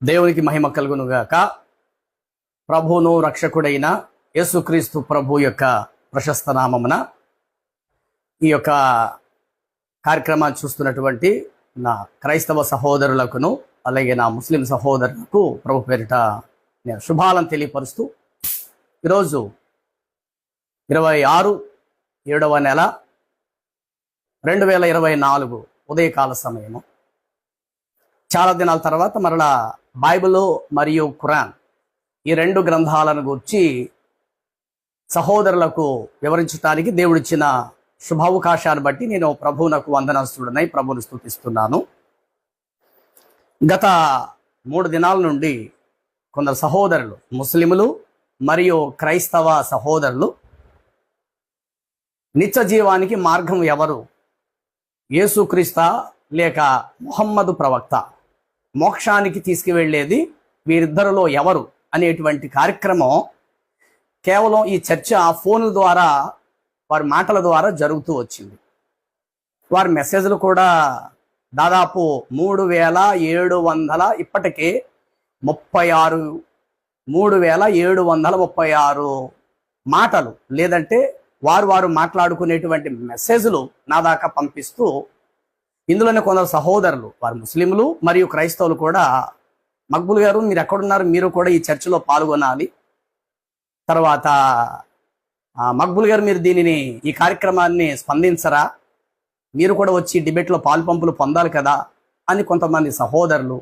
దేవునికి మహిమ కలుగునుగాక. ప్రభువును రక్షకుడైన యేసుక్రీస్తు ప్రభు యొక్క ప్రశస్త నామమున ఈ యొక్క కార్యక్రమాన్ని చూస్తున్నటువంటి నా క్రైస్తవ సహోదరులకును అలాగే నా ముస్లిం సహోదరులకు ప్రభు పేరిట నేను శుభాలను తెలియపరుస్తూ ఈరోజు 26/7 నెల 2024 ఉదయకాల సమయము. చాలా దినాల తర్వాత మరలా బైబిల్ మరియు ఖురాన్ ఈ రెండు గ్రంథాలను గురించి సహోదరులకు వివరించడానికి దేవుడిచ్చిన శుభావకాశాన్ని బట్టి నేను ప్రభువునకు వందనస్తుడనై ప్రభువును స్తుతిస్తున్నాను. గత 3 దినాల నుండి కొందరు సహోదరులు, ముస్లిములు మరియు క్రైస్తవ సహోదరులు నిత్య జీవానికి మార్గం ఎవరు, యేసుక్రీస్తా లేక ముహమ్మదు ప్రవక్త, మోక్షానికి తీసుకువెళ్ళేది వీరిద్దరిలో ఎవరు అనేటువంటి కార్యక్రమం కేవలం ఈ చర్చ ఫోన్ల ద్వారా, వారి మాటల ద్వారా జరుగుతూ వచ్చింది. వారి మెసేజ్లు కూడా దాదాపు 3700 ఇప్పటికే 3736 మాటలు, లేదంటే వారు మాట్లాడుకునేటువంటి మెసేజ్లు నా దాకా పంపిస్తూ, ఇందులోనే కొందరు సహోదరులు, వారు ముస్లింలు మరియు క్రైస్తవులు కూడా, మక్బుల్ గారు మీరు ఎక్కడున్నారు, మీరు కూడా ఈ చర్చలో పాల్గొనాలి, తర్వాత మక్బుల్ గారు మీరు ఈ కార్యక్రమాన్ని స్పందించరా, మీరు కూడా వచ్చి డిబేట్లో పాలుపంపులు పొందాలి కదా అని కొంతమంది సహోదరులు,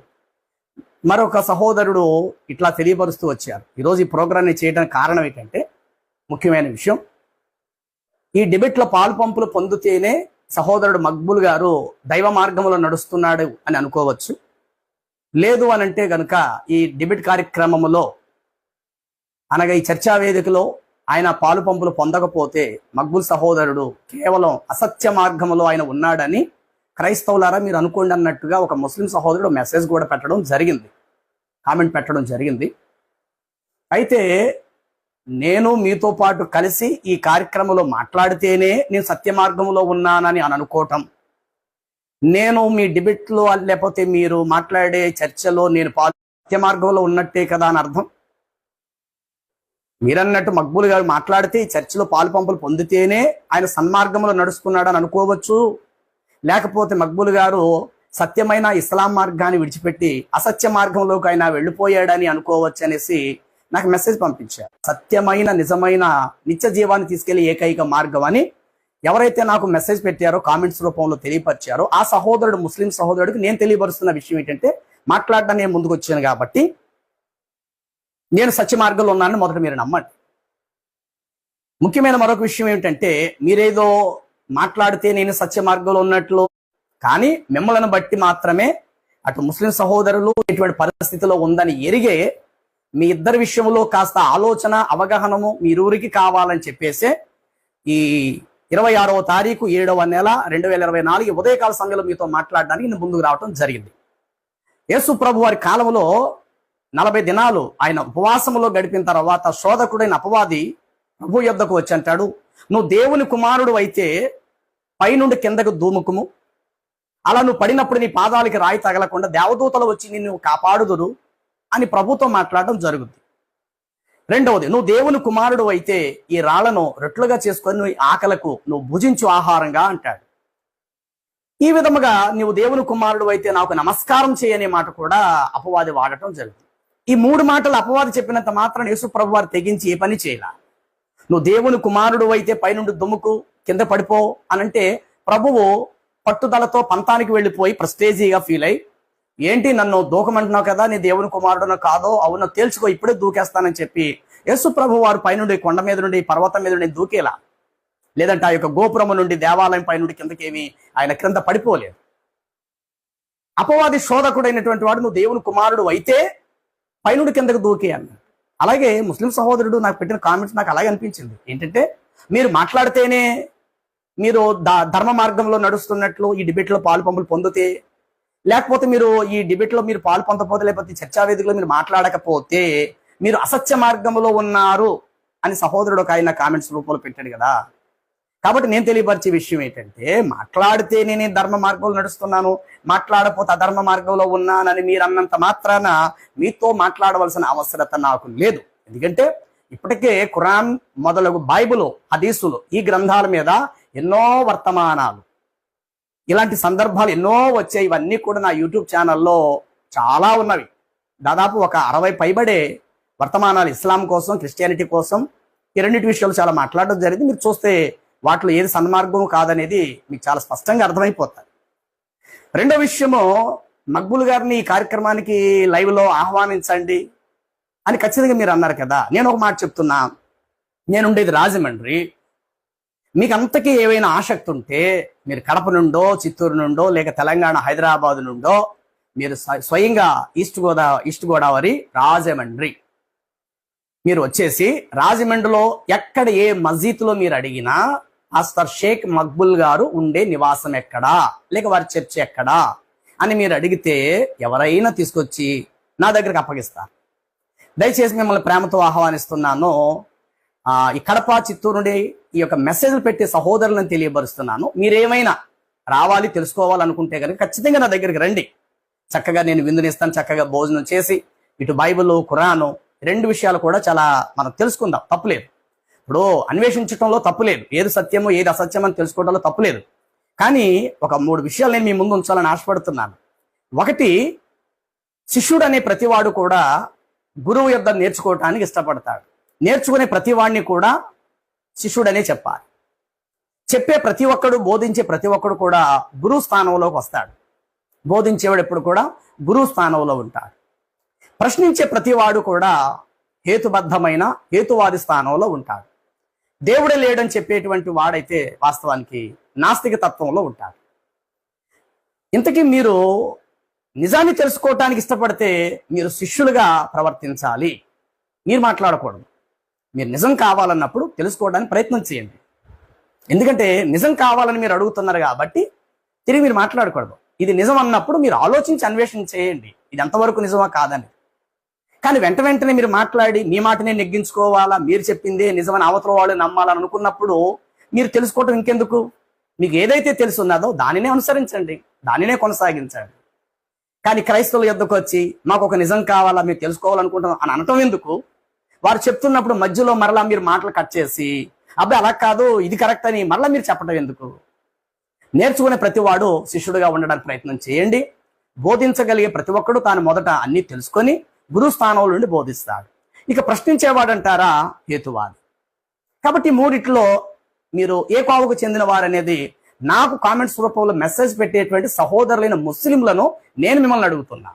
మరొక సహోదరుడు ఇట్లా తెలియపరుస్తూ వచ్చారు. ఈరోజు ఈ ప్రోగ్రాన్ని చేయడానికి కారణం ఏంటంటే, ముఖ్యమైన విషయం, ఈ డిబేట్లో పాలుపంపులు పొందితేనే సహోదరుడు మక్బుల్ గారు దైవ మార్గంలో నడుస్తున్నాడు అని అనుకోవచ్చు. లేదు అనంటే గనుక ఈ డిబేట్ కార్యక్రమంలో అనగా ఈ చర్చా వేదికలో ఆయన పాలుపంపులు పొందకపోతే మక్బుల్ సహోదరుడు కేవలం అసత్య మార్గంలో ఆయన ఉన్నాడని క్రైస్తవులారా మీరు అనుకోండి అన్నట్టుగా ఒక ముస్లిం సహోదరుడు మెసేజ్ కూడా పెట్టడం జరిగింది, కామెంట్ పెట్టడం జరిగింది. అయితే నేను మీతో పాటు కలిసి ఈ కార్యక్రమంలో మాట్లాడితేనే నేను సత్య మార్గంలో ఉన్నానని అనుకోవటం, నేను మీ డిబేట్లో లేకపోతే మీరు మాట్లాడే చర్చలో నేను సత్య మార్గంలో ఉన్నట్టే కదా అని అర్థం. మీరన్నట్టు మక్బూల్ గారు మాట్లాడితే ఈ చర్చలో పాలుపంపులు పొందితేనే ఆయన సన్మార్గంలో నడుస్తున్నాడని అనుకోవచ్చు, లేకపోతే మక్బూల్ గారు సత్యమైన ఇస్లాం మార్గాన్ని విడిచిపెట్టి అసత్య మార్గంలోకి ఆయన వెళ్ళిపోయాడని అనుకోవచ్చు అనేసి నాకు మెసేజ్ పంపించారు. సత్యమైన నిజమైన నిత్య జీవాన్ని తీసుకెళ్లే ఏకైక మార్గం అని ఎవరైతే నాకు మెసేజ్ పెట్టారో, కామెంట్స్ రూపంలో తెలియపరిచారో, ఆ సహోదరుడు, ముస్లిం సహోదరుడికి నేను తెలియపరుస్తున్న విషయం ఏంటంటే, మాట్లాడడానికి నేను ముందుకు వచ్చాను కాబట్టి నేను సత్య మార్గంలో ఉన్నానని మొదట మీరు నమ్మండి. ముఖ్యమైన మరొక విషయం ఏమిటంటే, మీరేదో మాట్లాడితే నేను సత్య మార్గంలో ఉన్నట్లు, కానీ మిమ్మల్ని బట్టి మాత్రమే అటు ముస్లిం సహోదరులు ఎటువంటి పరిస్థితిలో ఉందని ఎరిగే మీ ఇద్దరి విషయంలో కాస్త ఆలోచన, అవగాహనము మీరూరికి కావాలని చెప్పేసే ఈ 26వ తారీఖు 7వ నెల 2024 ఉదయకాల సమయంలో మీతో మాట్లాడడానికి నేను ముందుకు రావడం జరిగింది. యేసు ప్రభు వారి కాలంలో 40 దినాలు ఆయన ఉపవాసములో గడిపిన తర్వాత శోధకుడైన అపవాది ప్రభు యొద్దకు వచ్చి అంటాడు, నువ్వు దేవుని కుమారుడు అయితే పైనుండి కిందకు దూముకుము, అలా నువ్వు పడినప్పుడు నీ పాదాలకి రాయి తగలకుండా దేవదూతలు వచ్చి నిన్ను కాపాడుదురు అని ప్రభుతో మాట్లాడడం జరుగుతుంది. రెండవది, నువ్వు దేవుని కుమారుడు అయితే ఈ రాళ్లను రొట్టెలుగా చేసుకొని నువ్వు ఆకలకు నువ్వు భుజించు ఆహారంగా అంటాడు. ఈ విధముగా నువ్వు దేవుని కుమారుడు అయితే నాకు నమస్కారం చేయనే మాట కూడా అపవాది వాడటం జరుగుతుంది. ఈ 3 మాటలు అపవాది చెప్పినంత మాత్రం యేసు ప్రభు వారు తెగించి ఏ పని చేయాల. నువ్వు దేవుని కుమారుడు అయితే పైనుండి దుమ్ముకు కింద పడిపో అనంటే ప్రభువు పట్టుదలతో పంతానికి వెళ్ళిపోయి ప్రెస్టేజీగా ఫీల్ అయ్యి, ఏంటి నన్ను దూకమంటున్నావు కదా, నీ దేవుని కుమారుడునో కాదో, అవునో తేల్చుకో, ఇప్పుడే దూకేస్తానని చెప్పి యేసు ప్రభు వారు పైనుండి కొండ మీద నుండి పర్వతం మీద నుండి దూకేలా, లేదంటే ఆ యొక్క గోపురము నుండి దేవాలయం పైనుండి కిందకేమి ఆయన క్రింద పడిపోలేదు. అపవాది శోధకుడైనటువంటి వాడు నువ్వు దేవుని కుమారుడు అయితే పైనుండి కిందకు దూకే అన్నాడు. అలాగే ముస్లిం సహోదరుడు నాకు పెట్టిన కామెంట్స్ నాకు అలాగే అనిపించింది. ఏంటంటే, మీరు మాట్లాడితేనే మీరు ధర్మ మార్గంలో నడుస్తున్నట్లు ఈ డిబేట్లో పాలుపంపులు పొందితే, లేకపోతే మీరు ఈ డిబేట్లో మీరు పాలు పొందకపోతే, లేకపోతే చర్చా వేదికలో మీరు మాట్లాడకపోతే మీరు అసత్య మార్గంలో ఉన్నారు అని సహోదరుడు ఒక ఆయన కామెంట్స్ రూపంలో పెట్టాడు కదా. కాబట్టి నేను తెలియపరిచే విషయం ఏంటంటే, మాట్లాడితే నేను ధర్మ మార్గంలో నడుస్తున్నాను, మాట్లాడపోతే అధర్మ మార్గంలో ఉన్నానని మీరు అన్నంత మాత్రాన మీతో మాట్లాడవలసిన అవసరత నాకు లేదు. ఎందుకంటే ఇప్పటికే ఖురాన్ మొదలగు బైబిల్, హదీసులు, ఈ గ్రంథాల మీద ఎన్నో వర్తమానాలు, ఇలాంటి సందర్భాలు ఎన్నో వచ్చాయి. ఇవన్నీ కూడా నా యూట్యూబ్ ఛానల్లో చాలా ఉన్నవి. దాదాపు ఒక 60 పైబడే వర్తమానాలు ఇస్లాం కోసం, క్రిస్టియానిటీ కోసం, ఈ రెండింటి విషయాలు చాలా మాట్లాడడం జరిగింది. మీరు చూస్తే వాటిలో ఏది సన్మార్గం కాదనేది మీకు చాలా స్పష్టంగా అర్థమైపోతుంది. రెండో విషయము, మక్బూల్ గారిని ఈ కార్యక్రమానికి లైవ్లో ఆహ్వానించండి అని ఖచ్చితంగా మీరు అన్నారు కదా. నేను ఒక మాట చెప్తున్నా, నేను ఉండేది రాజమండ్రి. మీకు అంతకీ ఏవైనా ఆసక్తి ఉంటే మీరు కడప నుండో, చిత్తూరు నుండో, లేక తెలంగాణ హైదరాబాద్ నుండో, మీరు స్వయంగా ఈస్ట్ గోదావరి రాజమండ్రి మీరు వచ్చేసి, రాజమండ్రిలో ఎక్కడ ఏ మస్జిద్లో మీరు అడిగినా పాస్టర్ షేక్ మక్బూల్ గారు ఉండే నివాసం ఎక్కడా, లేక వారి చర్చ్ ఎక్కడా అని మీరు అడిగితే ఎవరైనా తీసుకొచ్చి నా దగ్గరికి అప్పగిస్తారు. దయచేసి మిమ్మల్ని ప్రేమతో ఆహ్వానిస్తున్నాను. ఈ కడప, చిత్తూరు నుండి ఈ యొక్క మెసేజ్లు పెట్టే సహోదరులను తెలియపరుస్తున్నాను. మీరేమైనా రావాలి, తెలుసుకోవాలనుకుంటే కనుక ఖచ్చితంగా నా దగ్గరికి రండి. చక్కగా నేను విందునిస్తాను. చక్కగా భోజనం చేసి ఇటు బైబిల్, ఖురాను రెండు విషయాలు కూడా చాలా మనం తెలుసుకుందాం. తప్పులేదు. ఇప్పుడు అన్వేషించడంలో తప్పులేదు. ఏది సత్యమో ఏది అసత్యమో అని తెలుసుకోవడంలో తప్పులేదు. కానీ ఒక 3 విషయాలు నేను మీ ముందు ఉంచాలని ఆశపడుతున్నాను. ఒకటి, శిష్యుడు అనే ప్రతివాడు కూడా గురువు యొద్ద నేర్చుకోవటానికి ఇష్టపడతాడు. నేర్చుకునే ప్రతివాడిని కూడా శిష్యుడనే చెప్పాలి. చెప్పే ప్రతి ఒక్కడు, బోధించే ప్రతి ఒక్కడు కూడా గురువు స్థానంలోకి వస్తాడు. బోధించేవాడు ఎప్పుడు కూడా గురువు స్థానంలో ఉంటాడు. ప్రశ్నించే ప్రతివాడు కూడా హేతుబద్ధమైన హేతువాది స్థానంలో ఉంటాడు. దేవుడే లేడని చెప్పేటువంటి వాడైతే వాస్తవానికి నాస్తిక తత్వంలో ఉంటాడు. ఇంతకీ మీరు నిజాన్ని తెలుసుకోవటానికి ఇష్టపడితే మీరు శిష్యులుగా ప్రవర్తించాలి. మీరు మాట్లాడకూడదు. మీరు నిజం కావాలన్నప్పుడు తెలుసుకోవడానికి ప్రయత్నం చేయండి. ఎందుకంటే నిజం కావాలని మీరు అడుగుతున్నారు కాబట్టి తిరిగి మీరు మాట్లాడకూడదు. ఇది నిజం అన్నప్పుడు మీరు ఆలోచించి అన్వేషణ చేయండి, ఇది ఎంతవరకు నిజమా కాదని. కానీ వెంటనే మీరు మాట్లాడి మీ మాటనే నెగ్గించుకోవాలా, మీరు చెప్పిందే నిజమని అవతల వాళ్ళు నమ్మాలని అనుకున్నప్పుడు మీరు తెలుసుకోవటం ఇంకెందుకు? మీకు ఏదైతే తెలుసున్నదో దానినే అనుసరించండి, దానినే కొనసాగించండి. కానీ క్రైస్తవుల యొద్దకు వచ్చి మాకు ఒక నిజం కావాలా, మీరు తెలుసుకోవాలనుకుంటున్నాం అని అనటం ఎందుకు? వారు చెప్తున్నప్పుడు మధ్యలో మరలా మీరు మాటలు కట్ చేసి అబ్బాయి అలా కాదు ఇది కరెక్ట్ అని మరలా మీరు చెప్పడం ఎందుకు? నేర్చుకునే ప్రతివాడు శిష్యుడిగా ఉండడానికి ప్రయత్నం చేయండి. బోధించగలిగే ప్రతి ఒక్కడు తాను మొదట అన్ని తెలుసుకొని గురు స్థానంలో నుండి బోధిస్తాడు. ఇక ప్రశ్నించేవాడంటారా హేతువాది. కాబట్టి 3 మీరు ఏ కోవకు చెందిన వారనేది నాకు కామెంట్స్ రూపంలో మెసేజ్ పెట్టేటువంటి సహోదరులైన ముస్లింలను నేను మిమ్మల్ని అడుగుతున్నా.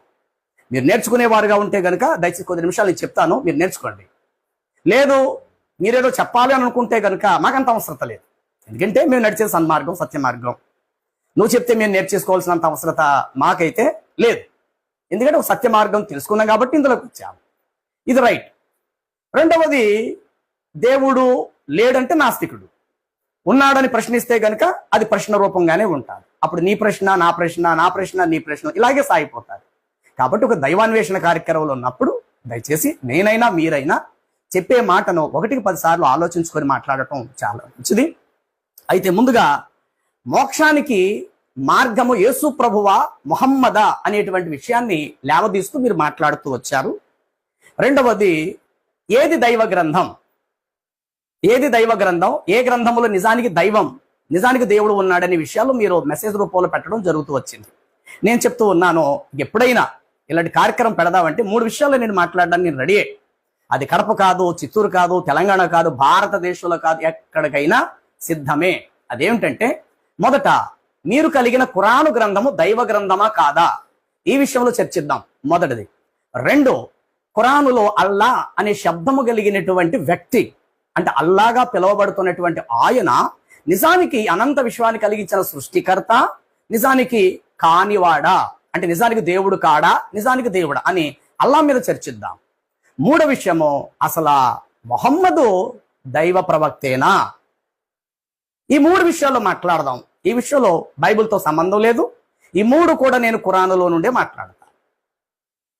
మీరు నేర్చుకునేవారుగా ఉంటే కనుక దయచేసి కొద్ది నిమిషాలు చెప్తాను, మీరు నేర్చుకోండి. లేదు మీరేదో చెప్పాలి అని అనుకుంటే కనుక మాకంత అవసరత లేదు. ఎందుకంటే మేము నడిచే సన్మార్గం, సత్య మార్గం. నువ్వు చెప్తే మేము నేర్చేసుకోవాల్సినంత అవసరత మాకైతే లేదు. ఎందుకంటే ఒక సత్య మార్గం తెలుసుకున్నాం కాబట్టి ఇందులోకి వచ్చాము. ఇది రైట్. రెండవది, దేవుడు లేడంటే నాస్తికుడు. ఉన్నాడని ప్రశ్నిస్తే గనుక అది ప్రశ్న రూపంగానే ఉంటాడు. అప్పుడు నీ ప్రశ్న నా ప్రశ్న, నా ప్రశ్న నీ ప్రశ్న, ఇలాగే సాగిపోతాడు. కాబట్టి ఒక దైవాన్వేషణ కార్యక్రమంలో ఉన్నప్పుడు దయచేసి నేనైనా మీరైనా చెప్పే మాటను 1కి 10 సార్లు ఆలోచించుకొని మాట్లాడటం చాలా మంచిది. అయితే ముందుగా మోక్షానికి మార్గము యేసు ప్రభువా, ముహమ్మదా అనేటువంటి విషయాన్ని లేవదీస్తూ మీరు మాట్లాడుతూ వచ్చారు. రెండవది, ఏది దైవ గ్రంథం, ఏది దైవ గ్రంథం, ఏ గ్రంథములో నిజానికి దేవుడు ఉన్నాడనే విషయాలు మీరు మెసేజ్ రూపంలో పెట్టడం జరుగుతూ వచ్చింది. నేను చెప్తూ ఉన్నాను, ఎప్పుడైనా ఇలాంటి కార్యక్రమం పెడదామంటే 3 విషయాల్లో నేను మాట్లాడడానికి నేను రెడీ. అది కడప కాదు, చిత్తూరు కాదు, తెలంగాణ కాదు, భారతదేశంలో కాదు, ఎక్కడికైనా సిద్ధమే. అదేమిటంటే, మొదట మీరు కలిగిన ఖురాను గ్రంథము దైవ గ్రంథమా కాదా, ఈ విషయంలో చర్చిద్దాం. మొదటిది. 2, ఖురానులో అల్లా అనే శబ్దము కలిగినటువంటి వ్యక్తి, అంటే అల్లాగా పిలువబడుతున్నటువంటి ఆయన నిజానికి అనంత విశ్వాన్ని కలిగించిన సృష్టికర్త, నిజానికి కానివాడా, అంటే నిజానికి దేవుడు కాడా, నిజానికి దేవుడా అని అల్లా మీద చర్చిద్దాం. 3వ విషయము, అసలు ముహమ్మదు దైవ ప్రవక్తేనా, ఈ 3 విషయాల్లో మాట్లాడదాం. ఈ విషయంలో బైబిల్తో సంబంధం లేదు. ఈ 3 కూడా నేను ఖురానులో నుండే మాట్లాడతాను.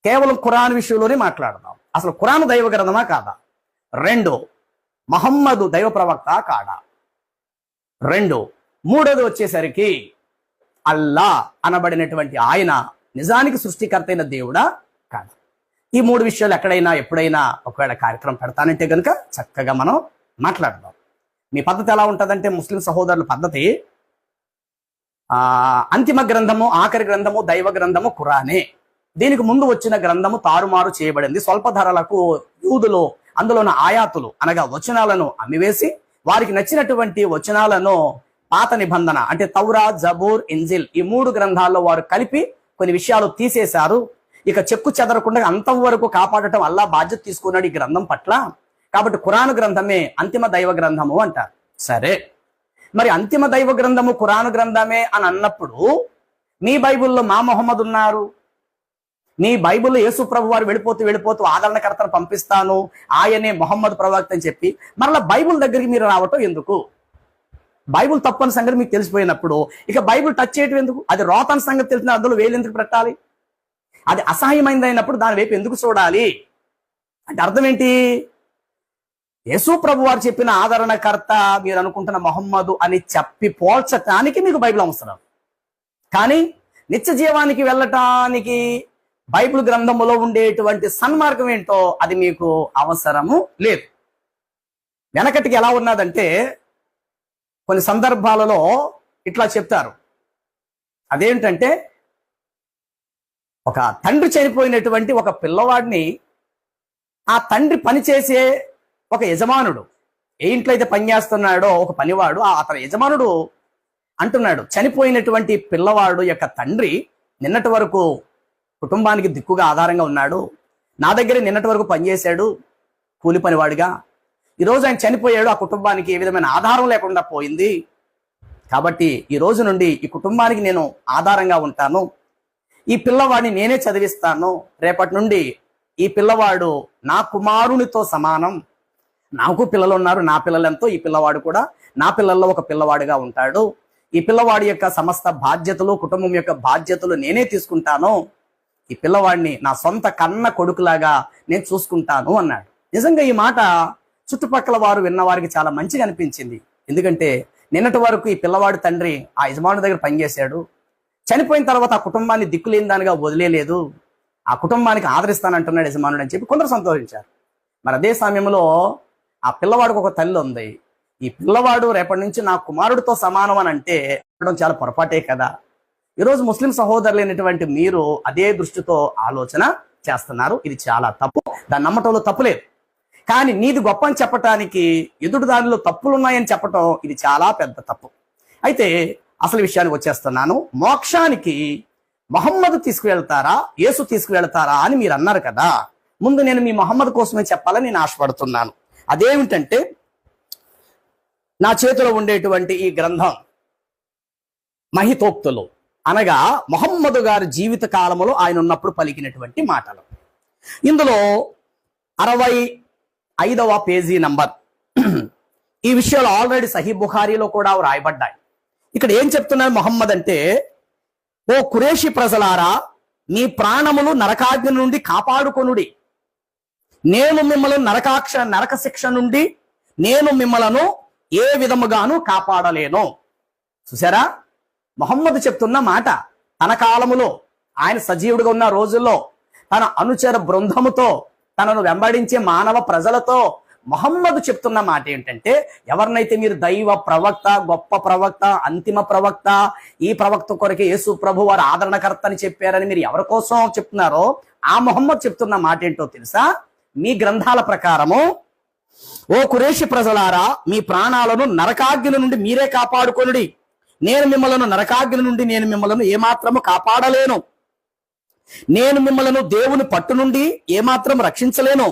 కేవలం ఖురాన్ విషయంలోనే మాట్లాడదాం. అసలు ఖురాను దైవ గ్రంథమా కాదా, 2 ముహమ్మదు దైవ ప్రవక్త కాడా, 2. మూడోది వచ్చేసరికి అల్లా అనబడినటువంటి ఆయన నిజానికి సృష్టికర్త అయిన దేవుడా కాదు. ఈ 3 విషయాలు ఎక్కడైనా ఎప్పుడైనా ఒకవేళ కార్యక్రమం పెడతానంటే కనుక చక్కగా మనం మాట్లాడదాం. మీ పద్ధతి ఎలా ఉంటుందంటే, ముస్లిం సహోదరుల పద్ధతి అంతిమ గ్రంథము, ఆఖరి గ్రంథము, దైవ గ్రంథము ఖురానే. దీనికి ముందు వచ్చిన గ్రంథము తారుమారు చేయబడింది. స్వల్ప ధరలకు యూదులు అందులోని ఆయాతులు అనగా వచనాలను అమ్మివేసి వారికి నచ్చినటువంటి వచనాలను పాత నిబంధన అంటే తౌరా, జబూర్, ఇంజిల్ ఈ 3 గ్రంథాల్లో వారు కలిపి కొన్ని విషయాలు తీసేశారు. ఇక చెక్కు చెదరకుండా అంతం వరకు కాపాడటం అల్లా బాధ్యత తీసుకున్నాడు ఈ గ్రంథం పట్ల. కాబట్టి ఖురాను గ్రంథమే అంతిమ దైవ గ్రంథము అంటారు. సరే, మరి అంతిమ దైవ గ్రంథము ఖురాను గ్రంథమే అని అన్నప్పుడు మీ బైబిల్లో మా మొహమ్మద్ ఉన్నారు, మీ బైబిల్లో యేసు ప్రభు వారు వెళ్ళిపోతూ ఆదరణకర్తను పంపిస్తాను, ఆయనే మొహమ్మద్ ప్రవక్త అని చెప్పి మరలా బైబిల్ దగ్గరికి మీరు రావటం ఎందుకు? బైబిల్ తప్పని సంగతి మీకు తెలిసిపోయినప్పుడు ఇక బైబిల్ టచ్ చేయటం ఎందుకు? అది రోతని సంగతి తెలిసిన అందులో వేలు ఎందుకు పెట్టాలి? అది అసహ్యమైంది అయినప్పుడు దాని వైపు ఎందుకు చూడాలి అంటే అర్థం ఏంటి? యేసు ప్రభు వారు చెప్పిన ఆదరణకర్త మీరు అనుకుంటున్న మొహమ్మదు అని చెప్పి పోల్చటానికి మీకు బైబిల్ అవసరం. కానీ నిత్య జీవానికి వెళ్ళటానికి బైబిల్ గ్రంథములో ఉండేటువంటి సన్మార్గం ఏంటో అది మీకు అవసరము లేదు. వెనకటికి ఎలా ఉన్నదంటే కొన్ని సందర్భాలలో ఇట్లా చెప్తారు. అదేంటంటే ఒక తండ్రి చనిపోయినటువంటి ఒక పిల్లవాడిని ఆ తండ్రి పనిచేసే ఒక యజమానుడు, ఏ ఇంట్లో అయితే పనిచేస్తున్నాడో ఒక పనివాడు, అతని యజమానుడు అంటున్నాడు, చనిపోయినటువంటి పిల్లవాడు యొక్క తండ్రి నిన్నటి వరకు కుటుంబానికి దిక్కుగా ఆధారంగా ఉన్నాడు, నా దగ్గర నిన్నటి వరకు పనిచేశాడు కూలి పనివాడిగా, ఈరోజు ఆయన చనిపోయాడు, ఆ కుటుంబానికి ఏ విధమైన ఆధారం లేకుండా పోయింది, కాబట్టి ఈ రోజు నుండి ఈ కుటుంబానికి నేను ఆధారంగా ఉంటాను, ఈ పిల్లవాడిని నేనే చదివిస్తాను, రేపటి నుండి ఈ పిల్లవాడు నా కుమారునితో సమానం, నాకు పిల్లలు ఉన్నారు, నా పిల్లలంతో ఈ పిల్లవాడు కూడా నా పిల్లల్లో ఒక పిల్లవాడిగా ఉంటాడు, ఈ పిల్లవాడి యొక్క సమస్త బాధ్యతలు కుటుంబం యొక్క బాధ్యతలు నేనే తీసుకుంటాను, ఈ పిల్లవాడిని నా సొంత కన్న కొడుకులాగా నేను చూసుకుంటాను అన్నాడు. నిజంగా ఈ మాట చుట్టుపక్కల వారు విన్నవారికి చాలా మంచిగా అనిపించింది. ఎందుకంటే నిన్నటి వరకు ఈ పిల్లవాడి తండ్రి ఆ యజమానుడి దగ్గర పనిచేశాడు, చనిపోయిన తర్వాత ఆ కుటుంబాన్ని దిక్కులేని దానిగా వదిలేదు, ఆ కుటుంబానికి ఆదరిస్తానంటున్నాడు యజమానుడు అని చెప్పి కొందరు సంతోషించారు. మరి అదే సమయంలో ఆ పిల్లవాడికి ఒక తల్లి ఉంది, ఈ పిల్లవాడు రేపటి నుంచి నా కుమారుడితో సమానం అని అంటే చాలా పొరపాటే కదా. ఈరోజు ముస్లిం సహోదరులైనటువంటి మీరు అదే దృష్టితో ఆలోచన చేస్తున్నారు. ఇది చాలా తప్పు, దాన్ని నమ్మటంలో తప్పులేదు. కానీ నీది గొప్ప అని చెప్పటానికి ఎదుటి దానిలో తప్పులు ఉన్నాయని చెప్పటం ఇది చాలా పెద్ద తప్పు. అయితే అసలు విషయానికి వచ్చేస్తున్నాను. మోక్షానికి మొహమ్మద్ తీసుకువెళ్తారా, యేసు తీసుకువెళ్తారా అని మీరు అన్నారు కదా. ముందు నేను మీ మొహమ్మద్ కోసమే చెప్పాలని నేను ఆశపడుతున్నాను. అదేమిటంటే నా చేతిలో ఉండేటువంటి ఈ గ్రంథం మహితోక్తులు అనగా మొహమ్మద్ గారి జీవిత కాలంలో ఆయన ఉన్నప్పుడు పలికినటువంటి మాటలు. ఇందులో 65వ పేజీ నంబర్ ఈ విషయాలు ఆల్రెడీ సహీ బుఖారీలో కూడా రాయబడ్డాయి. ఇక్కడ ఏం చెప్తున్నారు మొహమ్మద్ అంటే, ఓ కురేషి ప్రజలారా, మీ ప్రాణములు నరకాగ్ని నుండి కాపాడుకొనుడి, నేను మిమ్మల్ని నరక శిక్ష నుండి నేను మిమ్మలను ఏ విధముగాను కాపాడలేను. చూసారా, మొహమ్మద్ చెప్తున్న మాట. తన కాలములో ఆయన సజీవుడిగా ఉన్న రోజుల్లో తన అనుచర బృందముతో తనను వెంబడించే మానవ ప్రజలతో మొహమ్మద్ చెప్తున్న మాట ఏంటంటే, ఎవరినైతే మీరు దైవ ప్రవక్త, గొప్ప ప్రవక్త, అంతిమ ప్రవక్త, ఈ ప్రవక్త కొరకే యేసు ప్రభు వారు ఆదరణకర్త అని చెప్పారని మీరు ఎవరి కోసం చెప్తున్నారో ఆ మొహమ్మద్ చెప్తున్న మాట ఏంటో తెలుసా? మీ గ్రంథాల ప్రకారము, ఓ కురేషి ప్రజలారా, మీ ప్రాణాలను నరకాగ్ని నుండి మీరే కాపాడుకొనుడి, నేను మిమ్మలను నరకాగ్ని నుండి నేను మిమ్మలను ఏమాత్రము కాపాడలేను, నేను మిమ్మలను దేవుని పట్టు నుండి ఏమాత్రం రక్షించలేను.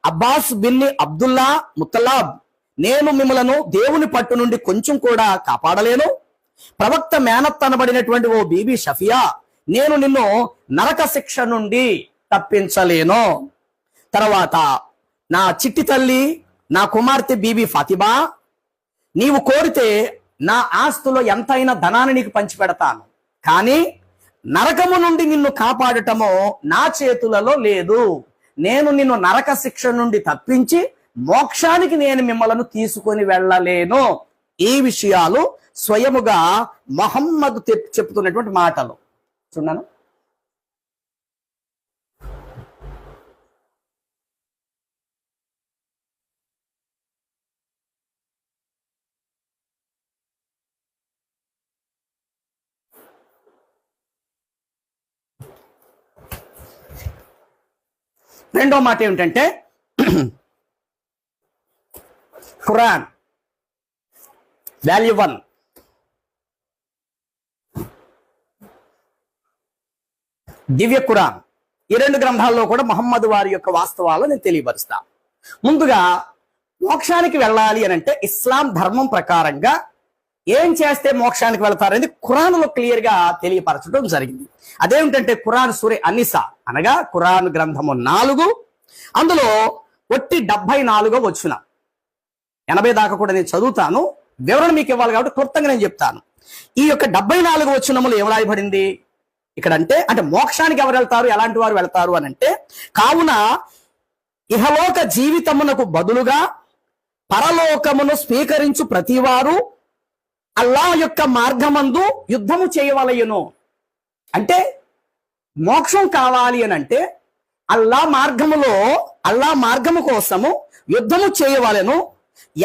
అబ్బాస్ బిన్ని అబ్దుల్లా ముత్తలాబ్, నేను మిమ్మలను దేవుని పట్టు నుండి కొంచెం కూడా కాపాడలేను. ప్రవక్త మేనత్ అనబడినటువంటి ఓ బీబీ షఫియా, నేను నిన్ను నరక శిక్ష నుండి తప్పించలేను. తర్వాత నా చిట్టి తల్లి, నా కుమార్తె బీబీ ఫాతిమా, నీవు కోరితే నా ఆస్తులో ఎంతైనా ధనాన్ని నీకు పంచిపెడతాను, కానీ నరకము నుండి నిన్ను కాపాడటము నా చేతులలో లేదు. నేను నిన్ను నరక శిక్ష నుండి తప్పించి మోక్షానికి నేను మిమ్మలను తీసుకొని వెళ్ళలేను. ఈ విషయాలు స్వయముగా మహమ్మద్ చెప్తున్నటువంటి మాటలు చూడండి. రెండో మాట ఏమిటంటే ఖురాన్ వాల్యూ 1, దివ్య ఖురాన్. ఈ రెండు గ్రంథాల్లో కూడా మహమ్మద్ వారి యొక్క వాస్తవాలను నేను తెలియపరుస్తా. ముందుగా మోక్షానికి వెళ్ళాలి అని అంటే ఇస్లాం ధర్మం ప్రకారంగా ఏం చేస్తే మోక్షానికి వెళ్తారనేది ఖురాన్లో క్లియర్ గా తెలియపరచడం జరిగింది. అదేమిటంటే ఖురాన్ సూరే అన్నిసా అనగా ఖురాన్ గ్రంథము 4, అందులో ఒట్టి 74వ వచనం. 80 దాకా కూడా నేను చదువుతాను, వివరణ మీకు ఇవ్వాలి కాబట్టి క్లుప్తంగా నేను చెప్తాను. ఈ యొక్క 74వ వచనములు ఏం రాయబడింది ఇక్కడ అంటే మోక్షానికి ఎవరు వెళ్తారు, ఎలాంటి వారు వెళ్తారు అని అంటే, కావున ఇహలోక జీవితమునకు బదులుగా పరలోకమును స్వీకరించు ప్రతివారు అల్లాహ్ యొక్క మార్గమందు యుద్ధము చేయవలయును. అంటే మోక్షం కావాలి అని అంటే అల్లాహ్ మార్గము కోసము యుద్ధము చేయవలెను.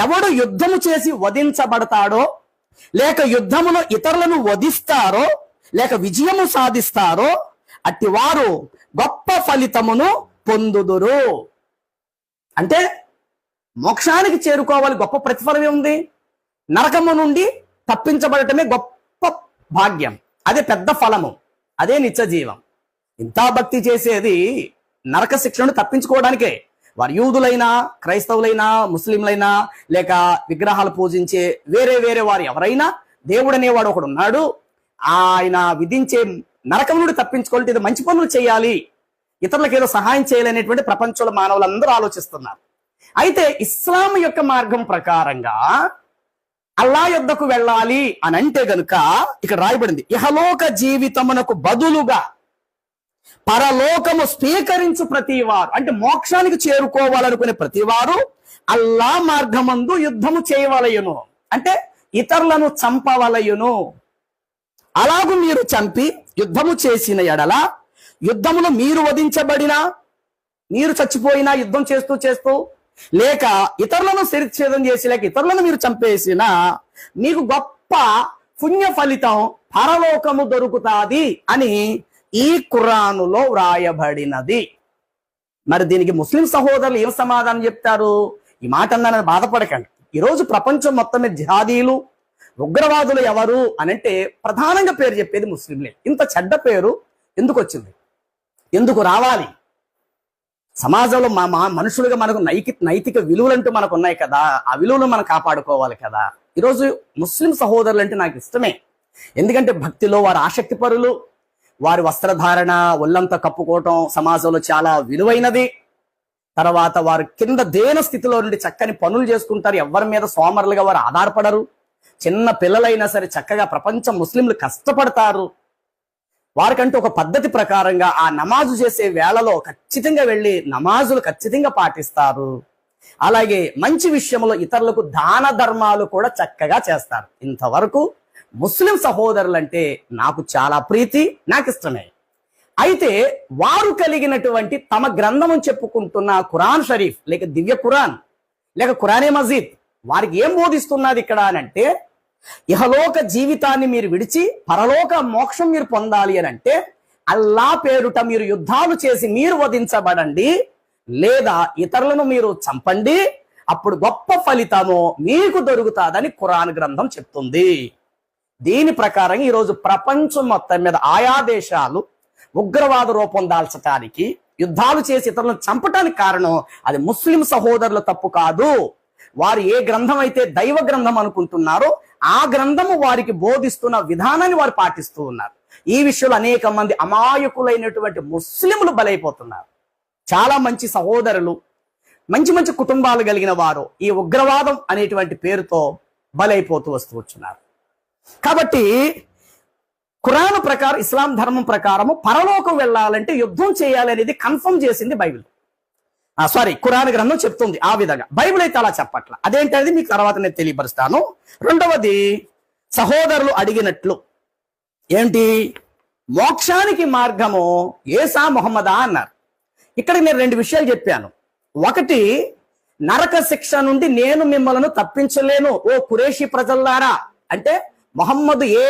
ఎవడు యుద్ధము చేసి వధించబడతాడో, లేక యుద్ధమును ఇతరులను వధిస్తారో, లేక విజయము సాధిస్తారో అట్టి వారు గొప్ప ఫలితమును పొందుదురు. అంటే మోక్షానికి చేరుకోవాలి, గొప్ప ప్రతిఫలం ఉంది. నరకము నుండి తప్పించబడటమే గొప్ప భాగ్యం, అదే పెద్ద ఫలము, అదే నిత్య జీవం. ఇంత భక్తి చేసేది నరక శిక్షను తప్పించుకోవడానికే. వారు యూదులైనా, క్రైస్తవులైనా, ముస్లింలైనా, లేక విగ్రహాలు పూజించే వేరే వారు ఎవరైనా, దేవుడు అనేవాడు ఒకడు ఉన్నాడు, ఆయన విధించే నరకం నుండి తప్పించుకోవాలంటే ఇది మంచి పనులు చేయాలి, ఇతరులకు ఏదో సహాయం చేయాలనేటువంటి ప్రపంచంలో మానవులందరూ ఆలోచిస్తున్నారు. అయితే ఇస్లాం యొక్క మార్గం ప్రకారంగా అల్లాహ్ యొద్దకు వెళ్ళాలి అని అంటే గనుక ఇక్కడ రాయబడింది, ఇహలోక జీవితమునకు బదులుగా పరలోకము స్వీకరించు ప్రతివారు, అంటే మోక్షానికి చేరుకోవాలనుకునే ప్రతివారు అల్లాహ్ మార్గమందు యుద్ధము చేయవలయును, అంటే ఇతరులను చంపవలయును. అలాగూ మీరు చంపి యుద్ధము చేసిన ఎడల, యుద్ధములో మీరు వధించబడినా, మీరు చచ్చిపోయినా యుద్ధం చేస్తూ లేక ఇతరులను శిరచ్ఛేదం చేసి, లేక ఇతరులను మీరు చంపేసినా మీకు గొప్ప పుణ్య ఫలితం పరలోకము దొరుకుతాది అని ఈ ఖురానులో వ్రాయబడినది. మరి దీనికి ముస్లిం సహోదరులు ఏం సమాధానం చెప్తారు? ఈ మాట అన్నానని బాధపడకండి. ఈరోజు ప్రపంచం మొత్తం మీద జిహాదీలు, ఉగ్రవాదులు ఎవరు అనంటే ప్రధానంగా పేరు చెప్పేది ముస్లింలే. ఇంత చెడ్డ పేరు ఎందుకు వచ్చింది, ఎందుకు రావాలి? సమాజంలో మనుషులుగా మనకు నైతిక విలువలంటూ మనకు ఉన్నాయి కదా, ఆ విలువలు మనం కాపాడుకోవాలి కదా. ఈరోజు ముస్లిం సహోదరులు అంటే నాకు ఇష్టమే, ఎందుకంటే భక్తిలో వారు ఆసక్తి పరులు, వారి వస్త్రధారణ, ఒళ్ళంతా కప్పుకోవటం సమాజంలో చాలా విలువైనది. తర్వాత వారు కింద దేన స్థితిలో నుండి చక్కని పనులు చేసుకుంటారు, ఎవరి మీద సోమరులుగా వారు ఆధారపడరు. చిన్న పిల్లలైనా సరే చక్కగా ప్రపంచం ముస్లింలు కష్టపడతారు. వారికంటూ ఒక పద్ధతి ప్రకారంగా ఆ నమాజు చేసే వేళలో ఖచ్చితంగా వెళ్ళి నమాజులు ఖచ్చితంగా పాటిస్తారు. అలాగే మంచి విషయంలో ఇతరులకు దాన ధర్మాలు కూడా చక్కగా చేస్తారు. ఇంతవరకు ముస్లిం సహోదరులంటే నాకు చాలా ప్రీతి, నాకు ఇష్టమే. అయితే వారు కలిగినటువంటి తమ గ్రంథం చెప్పుకుంటున్న ఖురాన్ షరీఫ్, లేక దివ్య ఖురాన్, లేక ఖురానే మజీద్ వారికి ఏం బోధిస్తున్నది ఇక్కడ అనంటే, ఇహలోక జీవితాన్ని మీరు విడిచి పరలోక మోక్షం మీరు పొందాలి అని అంటే అల్లా పేరుట మీరు యుద్ధాలు చేసి మీరు వధించబడండి, లేదా ఇతరులను మీరు చంపండి, అప్పుడు గొప్ప ఫలితము మీకు దొరుకుతాదని ఖురాన్ గ్రంథం చెప్తుంది. దీని ప్రకారం ఈరోజు ప్రపంచం మొత్తం మీద ఆయా దేశాలు ఉగ్రవాద రూపం దాల్చడానికి, యుద్ధాలు చేసి ఇతరులను చంపటానికి కారణం అది ముస్లిం సహోదరుల తప్పు కాదు. వారు ఏ గ్రంథం అయితే దైవ గ్రంథం అనుకుంటున్నారో ఆ గ్రంథము వారికి బోధిస్తున్న విధానాన్ని వారు పాటిస్తూ ఉన్నారు. ఈ విషయంలో అనేక మంది అమాయకులైనటువంటి ముస్లింలు బలైపోతున్నారు. చాలా మంచి సహోదరులు, మంచి కుటుంబాలు కలిగిన వారు ఈ ఉగ్రవాదం అనేటువంటి పేరుతో బలైపోతూ వచ్చున్నారు. కాబట్టి ఖురాన్ ప్రకారం, ఇస్లాం ధర్మం ప్రకారము పరలోకం వెళ్ళాలంటే యుద్ధం చేయాలి అనేది కన్ఫర్మ్ చేసింది బైబిల్. ఖురాన్ గ్రంథం చెప్తుంది ఆ విధంగా. బైబిల్ అయితే అలా చెప్పట్ల. అదేంటనేది మీకు తర్వాత నేను తెలియపరుస్తాను. రెండవది, సహోదరులు అడిగినట్లు ఏంటి, మోక్షానికి మార్గము ఏసా మొహమ్మదా అన్నారు. ఇక్కడ నేను రెండు విషయాలు చెప్పాను. ఒకటి, నరక శిక్ష నుండి నేను మిమ్మల్ని తప్పించలేను ఓ కురేషి ప్రజల్లారా. అంటే మొహమ్మదు ఏ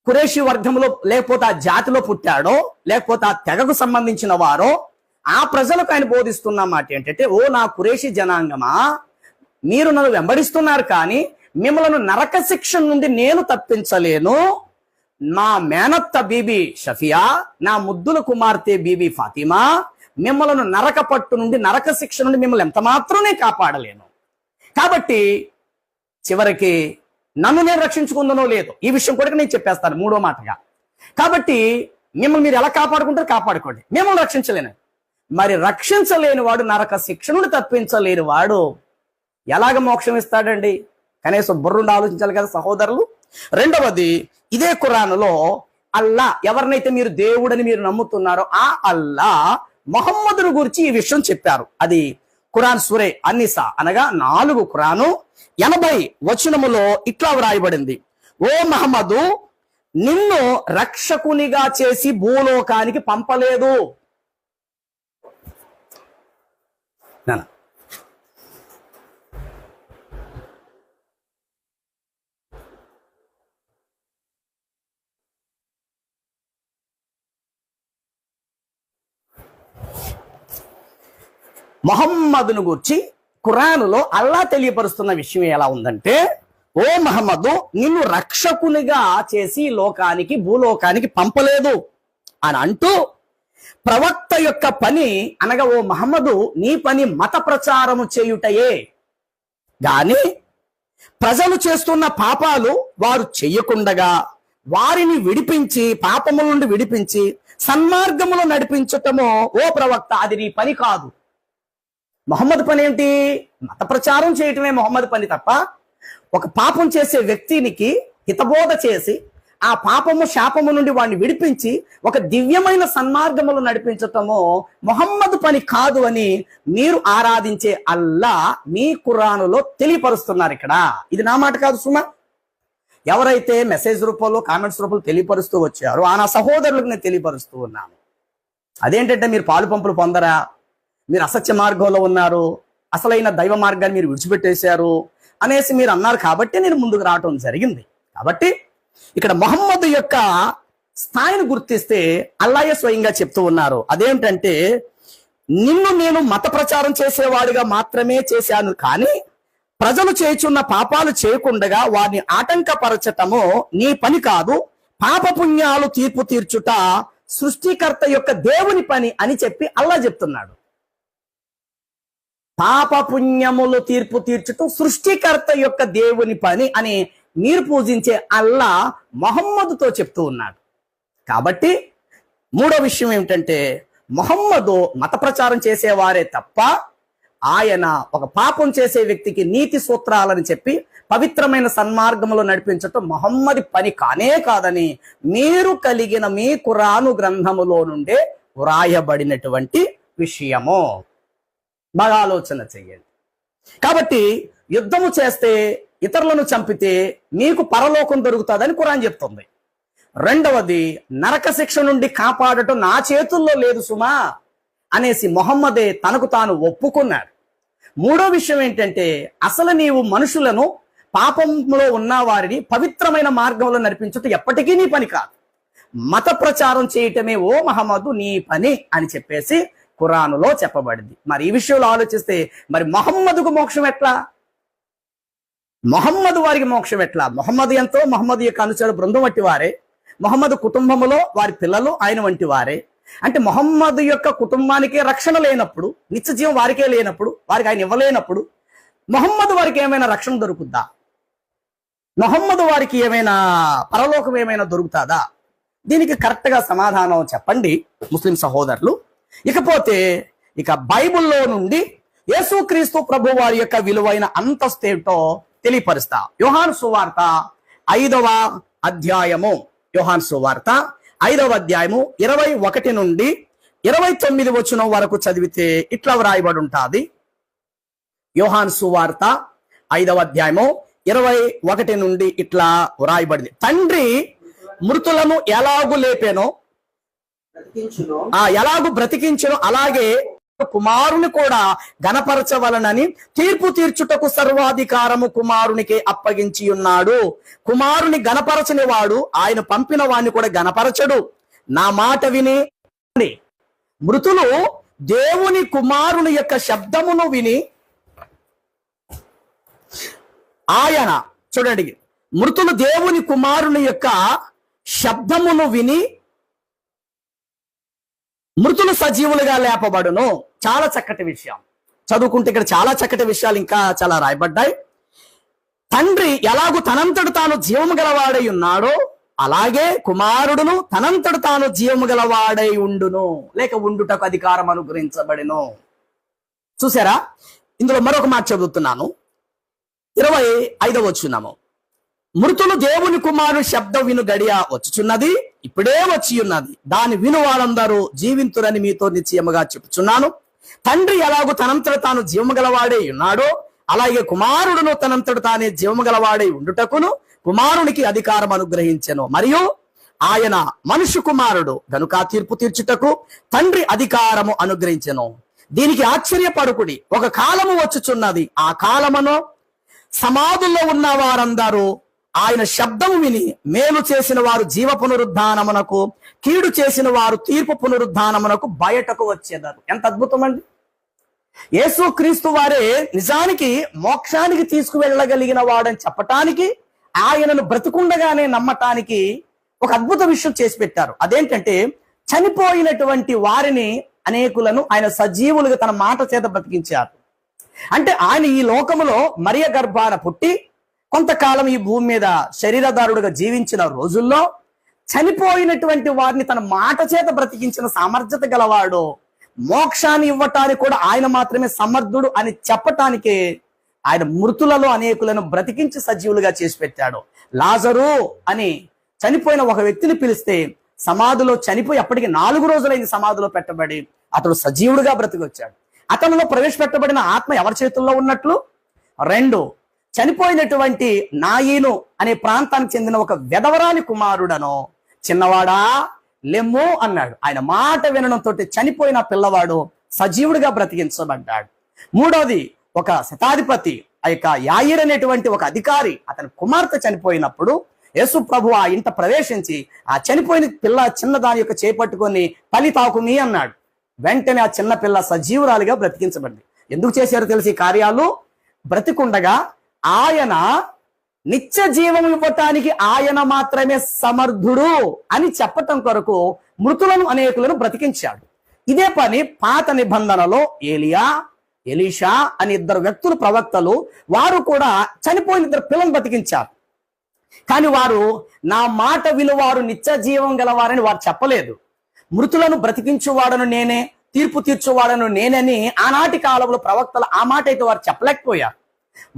కురేషి వర్గంలో లేకపోతే ఆ జాతిలో పుట్టాడో లేకపోతే ఆ తెగకు సంబంధించిన వారో ఆ ప్రజలకు ఆయన బోధిస్తున్న మాట ఏంటంటే, ఓ నా కురేషి జనాంగమా, మీరు నన్ను వెంబడిస్తున్నారు కానీ మిమ్మల్ని నరక శిక్ష నుండి నేను తప్పించలేను. మా మేనత్త బీబీ షఫియా, నా ముద్దుల కుమార్తె బీబీ ఫాతిమా మిమ్మల్ని నరక పట్టు నుండి, నరక శిక్ష నుండి మిమ్మల్ని ఎంత మాత్రమే కాపాడలేను. కాబట్టి చివరికి నన్ను నేను రక్షించుకుందనో లేదు, ఈ విషయం కూడా నేను చెప్పేస్తాను మూడో మాటగా. కాబట్టి మిమ్మల్ని మీరు ఎలా కాపాడుకుంటారో కాపాడుకోండి, మిమ్మల్ని రక్షించలేను. మరి రక్షించలేని వాడు, నరక శిక్ష నుండి తప్పించలేని వాడు ఎలాగ మోక్షం ఇస్తాడండి? కనీసం బుర్రుండి ఆలోచించాలి కదా సహోదరులు. రెండవది, ఇదే ఖురానులో అల్లా, ఎవరినైతే మీరు దేవుడని మీరు నమ్ముతున్నారో ఆ అల్లా మొహమ్మదును గురించి ఈ విషయం చెప్పారు. అది ఖురాన్ సూరే అన్నిసా అనగా 4 ఖురాను 80 వచనములో ఇట్లా వ్రాయబడింది, ఓ మహమ్మదు, నిన్ను రక్షకునిగా చేసి భూలోకానికి పంపలేదు. మొహమ్మదును గురించి ఖురానులో అల్లా తెలియపరుస్తున్న విషయం ఎలా ఉందంటే, ఓ మహమ్మదు, నిన్ను రక్షకునిగా చేసి లోకానికి భూలోకానికి పంపలేదు అని అంటూ, ప్రవక్త యొక్క పని అనగా ఓ మహమ్మదు నీ పని మత ప్రచారము చేయుటయే గాని ప్రజలు చేస్తున్న పాపాలు వారు చెయ్యకుండగా వారిని విడిపించి, పాపముల నుండి విడిపించి సన్మార్గములో నడిపించటమో ఓ ప్రవక్త అది నీ పని కాదు. మొహమ్మద్ పని ఏంటి? మత ప్రచారం చేయటమే మొహమ్మద్ పని తప్ప ఒక పాపం చేసే వ్యక్తినికి హితబోధ చేసి ఆ పాపము శాపము నుండి వాడిని విడిపించి ఒక దివ్యమైన సన్మార్గములు నడిపించటము మొహమ్మద్ పని కాదు అని మీరు ఆరాధించే అల్లా మీ ఖురానులో తెలియపరుస్తున్నారు. ఇక్కడ ఇది నా మాట కాదు సుమా. ఎవరైతే మెసేజ్ రూపంలో కామెంట్స్ రూపంలో తెలియపరుస్తూ వచ్చారో ఆ నా సహోదరులకు నేను తెలియపరుస్తూ ఉన్నాను. అదేంటంటే, మీరు పాలు పంపులు పొందరా, మీరు అసత్య మార్గంలో ఉన్నారు, అసలైన దైవ మార్గాన్ని మీరు విడిచిపెట్టేశారు అనేసి మీరు అన్నారు కాబట్టి నేను ముందుకు రావటం జరిగింది. కాబట్టి ఇక్కడ మొహమ్మద్ యొక్క స్థాయిని గుర్తిస్తే అల్లాహే స్వయంగా చెప్తూ ఉన్నారు. అదేంటంటే, నిన్ను నేను మత ప్రచారం చేసేవాడిగా మాత్రమే చేశాను కానీ ప్రజలు చేయుచున్న పాపాలు చేయకుండగా వారిని ఆటంకపరచటము నీ పని కాదు. పాపపుణ్యాలు తీర్పు తీర్చుట సృష్టికర్త యొక్క దేవుని పని అని చెప్పి అల్లా చెప్తున్నాడు. పాపపుణ్యములు తీర్పు తీర్చుటూ సృష్టికర్త యొక్క దేవుని పని అని మీరు పూజించే అల్లా మొహమ్మదుతో చెప్తూ ఉన్నాడు. కాబట్టి మూడో విషయం ఏమిటంటే, మొహమ్మదు మత ప్రచారం చేసేవారే తప్ప ఆయన ఒక పాపం చేసే వ్యక్తికి నీతి సూత్రాలని చెప్పి పవిత్రమైన సన్మార్గంలో నడిపించటం మొహమ్మది పని కానే కాదని మీరు కలిగిన మీ ఖురాను గ్రంథములో నుండే వ్రాయబడినటువంటి విషయము. బాగా ఆలోచన చెయ్యండి. కాబట్టి యుద్ధము చేస్తే, ఇతరులను చంపితే మీకు పరలోకం దొరుకుతుందని ఖురాన్ చెప్తుంది. రెండవది, నరక శిక్ష నుండి కాపాడటం నా చేతుల్లో లేదు సుమా అనేసి మొహమ్మదే తనకు తాను ఒప్పుకున్నాడు. మూడో విషయం ఏంటంటే, అసలు నీవు మనుషులను పాపంలో ఉన్న వారిని పవిత్రమైన మార్గంలో నడిపించటం ఎప్పటికీ నీ పని కాదు. మత ప్రచారం చేయటమే ఓ మహమ్మదు నీ పని అని చెప్పేసి ఖురానులో చెప్పబడింది. మరి ఈ విషయంలో ఆలోచిస్తే మరి మొహమ్మదుకు మోక్షం ఎట్లా? మొహమ్మదు వారికి మోక్షం ఎట్లా? మొహమ్మదు ఎంతో మొహమ్మదు యొక్క అనుచరు బృందం వంటి వారే, మొహమ్మదు కుటుంబంలో వారి పిల్లలు ఆయన వంటి వారే. అంటే మొహమ్మదు యొక్క కుటుంబానికే రక్షణ లేనప్పుడు, నిత్య జీవం వారికే లేనప్పుడు, వారికి ఆయన ఇవ్వలేనప్పుడు మొహమ్మదు వారికి ఏమైనా రక్షణ దొరుకుద్దా? మొహమ్మదు వారికి ఏమైనా పరలోకం ఏమైనా దొరుకుతాదా? దీనికి కరెక్ట్ గా సమాధానం చెప్పండి ముస్లిం సహోదరులు. ఇకపోతే ఇక బైబిల్లో నుండి యేసుక్రీస్తు ప్రభు వారి యొక్క విలువైన అంతస్తు ఏంటో తెలియపరుస్తా. యోహాను సువార్త 5వ అధ్యాయము, యోహాను సువార్త 5వ అధ్యాయము 21 నుండి 29 వచనం వరకు చదివితే ఇట్లా వ్రాయబడి ఉంటుంది. యోహాను సువార్త 5వ అధ్యాయము 21 నుండి ఇట్లా వ్రాయబడింది. తండ్రి మృతులను ఎలాగు లేపెనో, ఎలాగు బ్రతికించును, అలాగే కుమారుని కూడా గణపరచవలనని తీర్పు తీర్చుటకు సర్వాధికారము కుమారునికి అప్పగించి ఉన్నాడు. కుమారుని గణపరచని వాడు ఆయన పంపిన వాడిని కూడా గణపరచడు. నా మాట విని మృతులు దేవుని కుమారుని యొక్క శబ్దమును విని ఆయన, చూడండి, మృతులు దేవుని కుమారుని యొక్క శబ్దమును విని మృతులు సజీవులుగా లేపబడును. చాలా చక్కటి విషయం చదువుకుంటే ఇక్కడ చాలా చక్కటి విషయాలు ఇంకా చాలా రాయబడ్డాయి. తండ్రి ఎలాగూ తనంతడు తాను జీవము గలవాడై ఉన్నాడో అలాగే కుమారుడును తనంతడు తాను జీవము గలవాడై ఉండును, లేక ఉండుటకు అధికారం అనుగ్రహించబడిను. చూసారా, ఇందులో మరొక మాట చదువుతున్నాను. 25వ వచనము, మృతులు దేవుని కుమారుని శబ్దం విను గడియ వచ్చుచున్నది, ఇప్పుడే వచ్చి ఉన్నది, దాని విను వారందరూ జీవింతురని మీతో నిశ్చయముగా చెప్పుచున్నాను. తండ్రి ఎలాగూ తనంతట తాను జీవము గలవాడై ఉన్నాడో అలాగే కుమారుడును తనంతట తానే జీవము గలవాడై ఉండుటకును కుమారునికి అధికారం అనుగ్రహించెను. మరియు ఆయన మనుష్య కుమారుడు గనుక తీర్పు తీర్చుటకు తండ్రి అధికారము అనుగ్రహించెను. దీనికి ఆశ్చర్యపడుకుడి, ఒక కాలము వచ్చుచున్నది, ఆ కాలమును సమాధుల్లో ఉన్న వారందరూ ఆయన శబ్దము విని మేలు చేసిన వారు జీవ పునరుద్ధానమునకు, కీడు చేసిన వారు తీర్పు పునరుద్ధానమునకు బయటకు వచ్చేదారు. ఎంత అద్భుతం అండి! యేసు క్రీస్తు వారే నిజానికి మోక్షానికి తీసుకువెళ్ళగలిగిన వాడని చెప్పటానికి, ఆయనను బ్రతికుండగానే నమ్మటానికి ఒక అద్భుత విషయం చేసి పెట్టారు. అదేంటంటే, చనిపోయినటువంటి వారిని అనేకులను ఆయన సజీవులుగా తన మాట చేత బ్రతికించారు. అంటే ఆయన ఈ లోకములో మరియ గర్భాన పుట్టి కొంతకాలం ఈ భూమి మీద శరీరధారుడుగా జీవించిన రోజుల్లో చనిపోయినటువంటి వారిని తన మాట చేత బ్రతికించిన సామర్థ్యత గలవాడు, మోక్షాన్ని ఇవ్వటానికి కూడా ఆయన మాత్రమే సమర్థుడు అని చెప్పటానికే ఆయన మృతులలో అనేకులను బ్రతికించి సజీవులుగా చేసి పెట్టాడు. లాజరు అని చనిపోయిన ఒక వ్యక్తిని పిలిస్తే సమాధిలో చనిపోయి అప్పటికి 4 రోజులైంది సమాధిలో పెట్టబడి అతడు సజీవుడుగా బ్రతికి వచ్చాడు. అతనిలో ప్రవేశపెట్టబడిన ఆత్మ ఎవరి చేతుల్లో ఉన్నట్లు? 2, చనిపోయినటువంటి నాయీను అనే ప్రాంతానికి చెందిన ఒక వెధవరాని కుమారుడను, చిన్నవాడా లెమ్ము అన్నాడు. ఆయన మాట వినడంతో చనిపోయిన పిల్లవాడు సజీవుడిగా బ్రతికించబడ్డాడు. 3వది, ఒక శతాధిపతి, ఆ యొక్క యాయిర్ అనేటువంటి ఒక అధికారి, అతని కుమార్తె చనిపోయినప్పుడు యేసు ప్రభు ఆ ఇంట ప్రవేశించి ఆ చనిపోయిన పిల్ల చిన్నదాని యొక్క చేపట్టుకొని తల్లి తాకుమి అన్నాడు. వెంటనే ఆ చిన్న పిల్ల సజీవురాలిగా బ్రతికించబడింది. ఎందుకు చేశారో తెలిసి కార్యాలు? బ్రతికుండగా ఆయన నిత్య జీవం ఇవ్వటానికి ఆయన మాత్రమే సమర్థుడు అని చెప్పటం కొరకు మృతులను అనేకులను బ్రతికించాడు. ఇదే పని పాత నిబంధనలో ఏలియా, ఎలీషా అని 2 వ్యక్తులు, ప్రవక్తలు, వారు కూడా చనిపోయిన 2 పిల్లలను బ్రతికించారు. కానీ వారు నా మాట విలువారు నిత్య జీవం గలవారని వారు చెప్పలేదు. మృతులను బ్రతికించువాడను నేనే, తీర్పు తీర్చువాడను నేనని ఆనాటి కాలంలో ప్రవక్తలు ఆ మాట అయితే వారు చెప్పలేకపోయారు.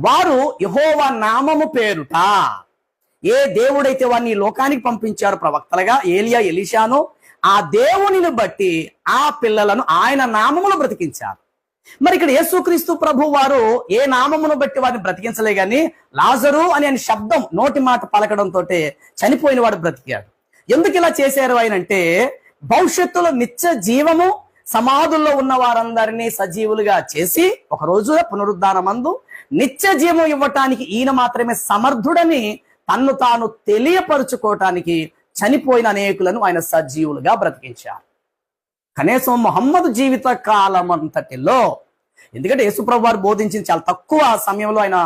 వారు యెహోవా నామము పేరుట, ఏ దేవుడైతే వారిని ఈ లోకానికి పంపించారు ప్రవక్తలుగా, ఏలియా, ఎలీషాను, ఆ దేవునిని బట్టి ఆ పిల్లలను ఆయన నామమును బ్రతికించారు. మరి ఇక్కడ యేసుక్రీస్తు ప్రభు వారు ఏ నామమును బట్టి వారిని బ్రతికించలే గాని లాజరు అని ఆయన శబ్దం, నోటి మాట పలకడంతో చనిపోయిన వాడు బ్రతికాడు. ఎందుకు ఇలా చేశారు ఆయన అంటే, భవిష్యత్తులో నిత్య జీవము సమాధుల్లో ఉన్న వారందరినీ సజీవులుగా చేసి ఒక రోజున పునరుద్ధానమందు నిత్య జీవం ఇవ్వటానికి ఈయన మాత్రమే సమర్థుడని తన్ను తాను తెలియపరుచుకోవటానికి చనిపోయిన అనేకులను ఆయన సజీవులుగా బ్రతికించారు. కనీసం ముహమ్మద్ జీవిత కాలం అంతటిలో, ఎందుకంటే యేసుప్రభు వారు బోధించిన చాలా తక్కువ సమయంలో ఆయన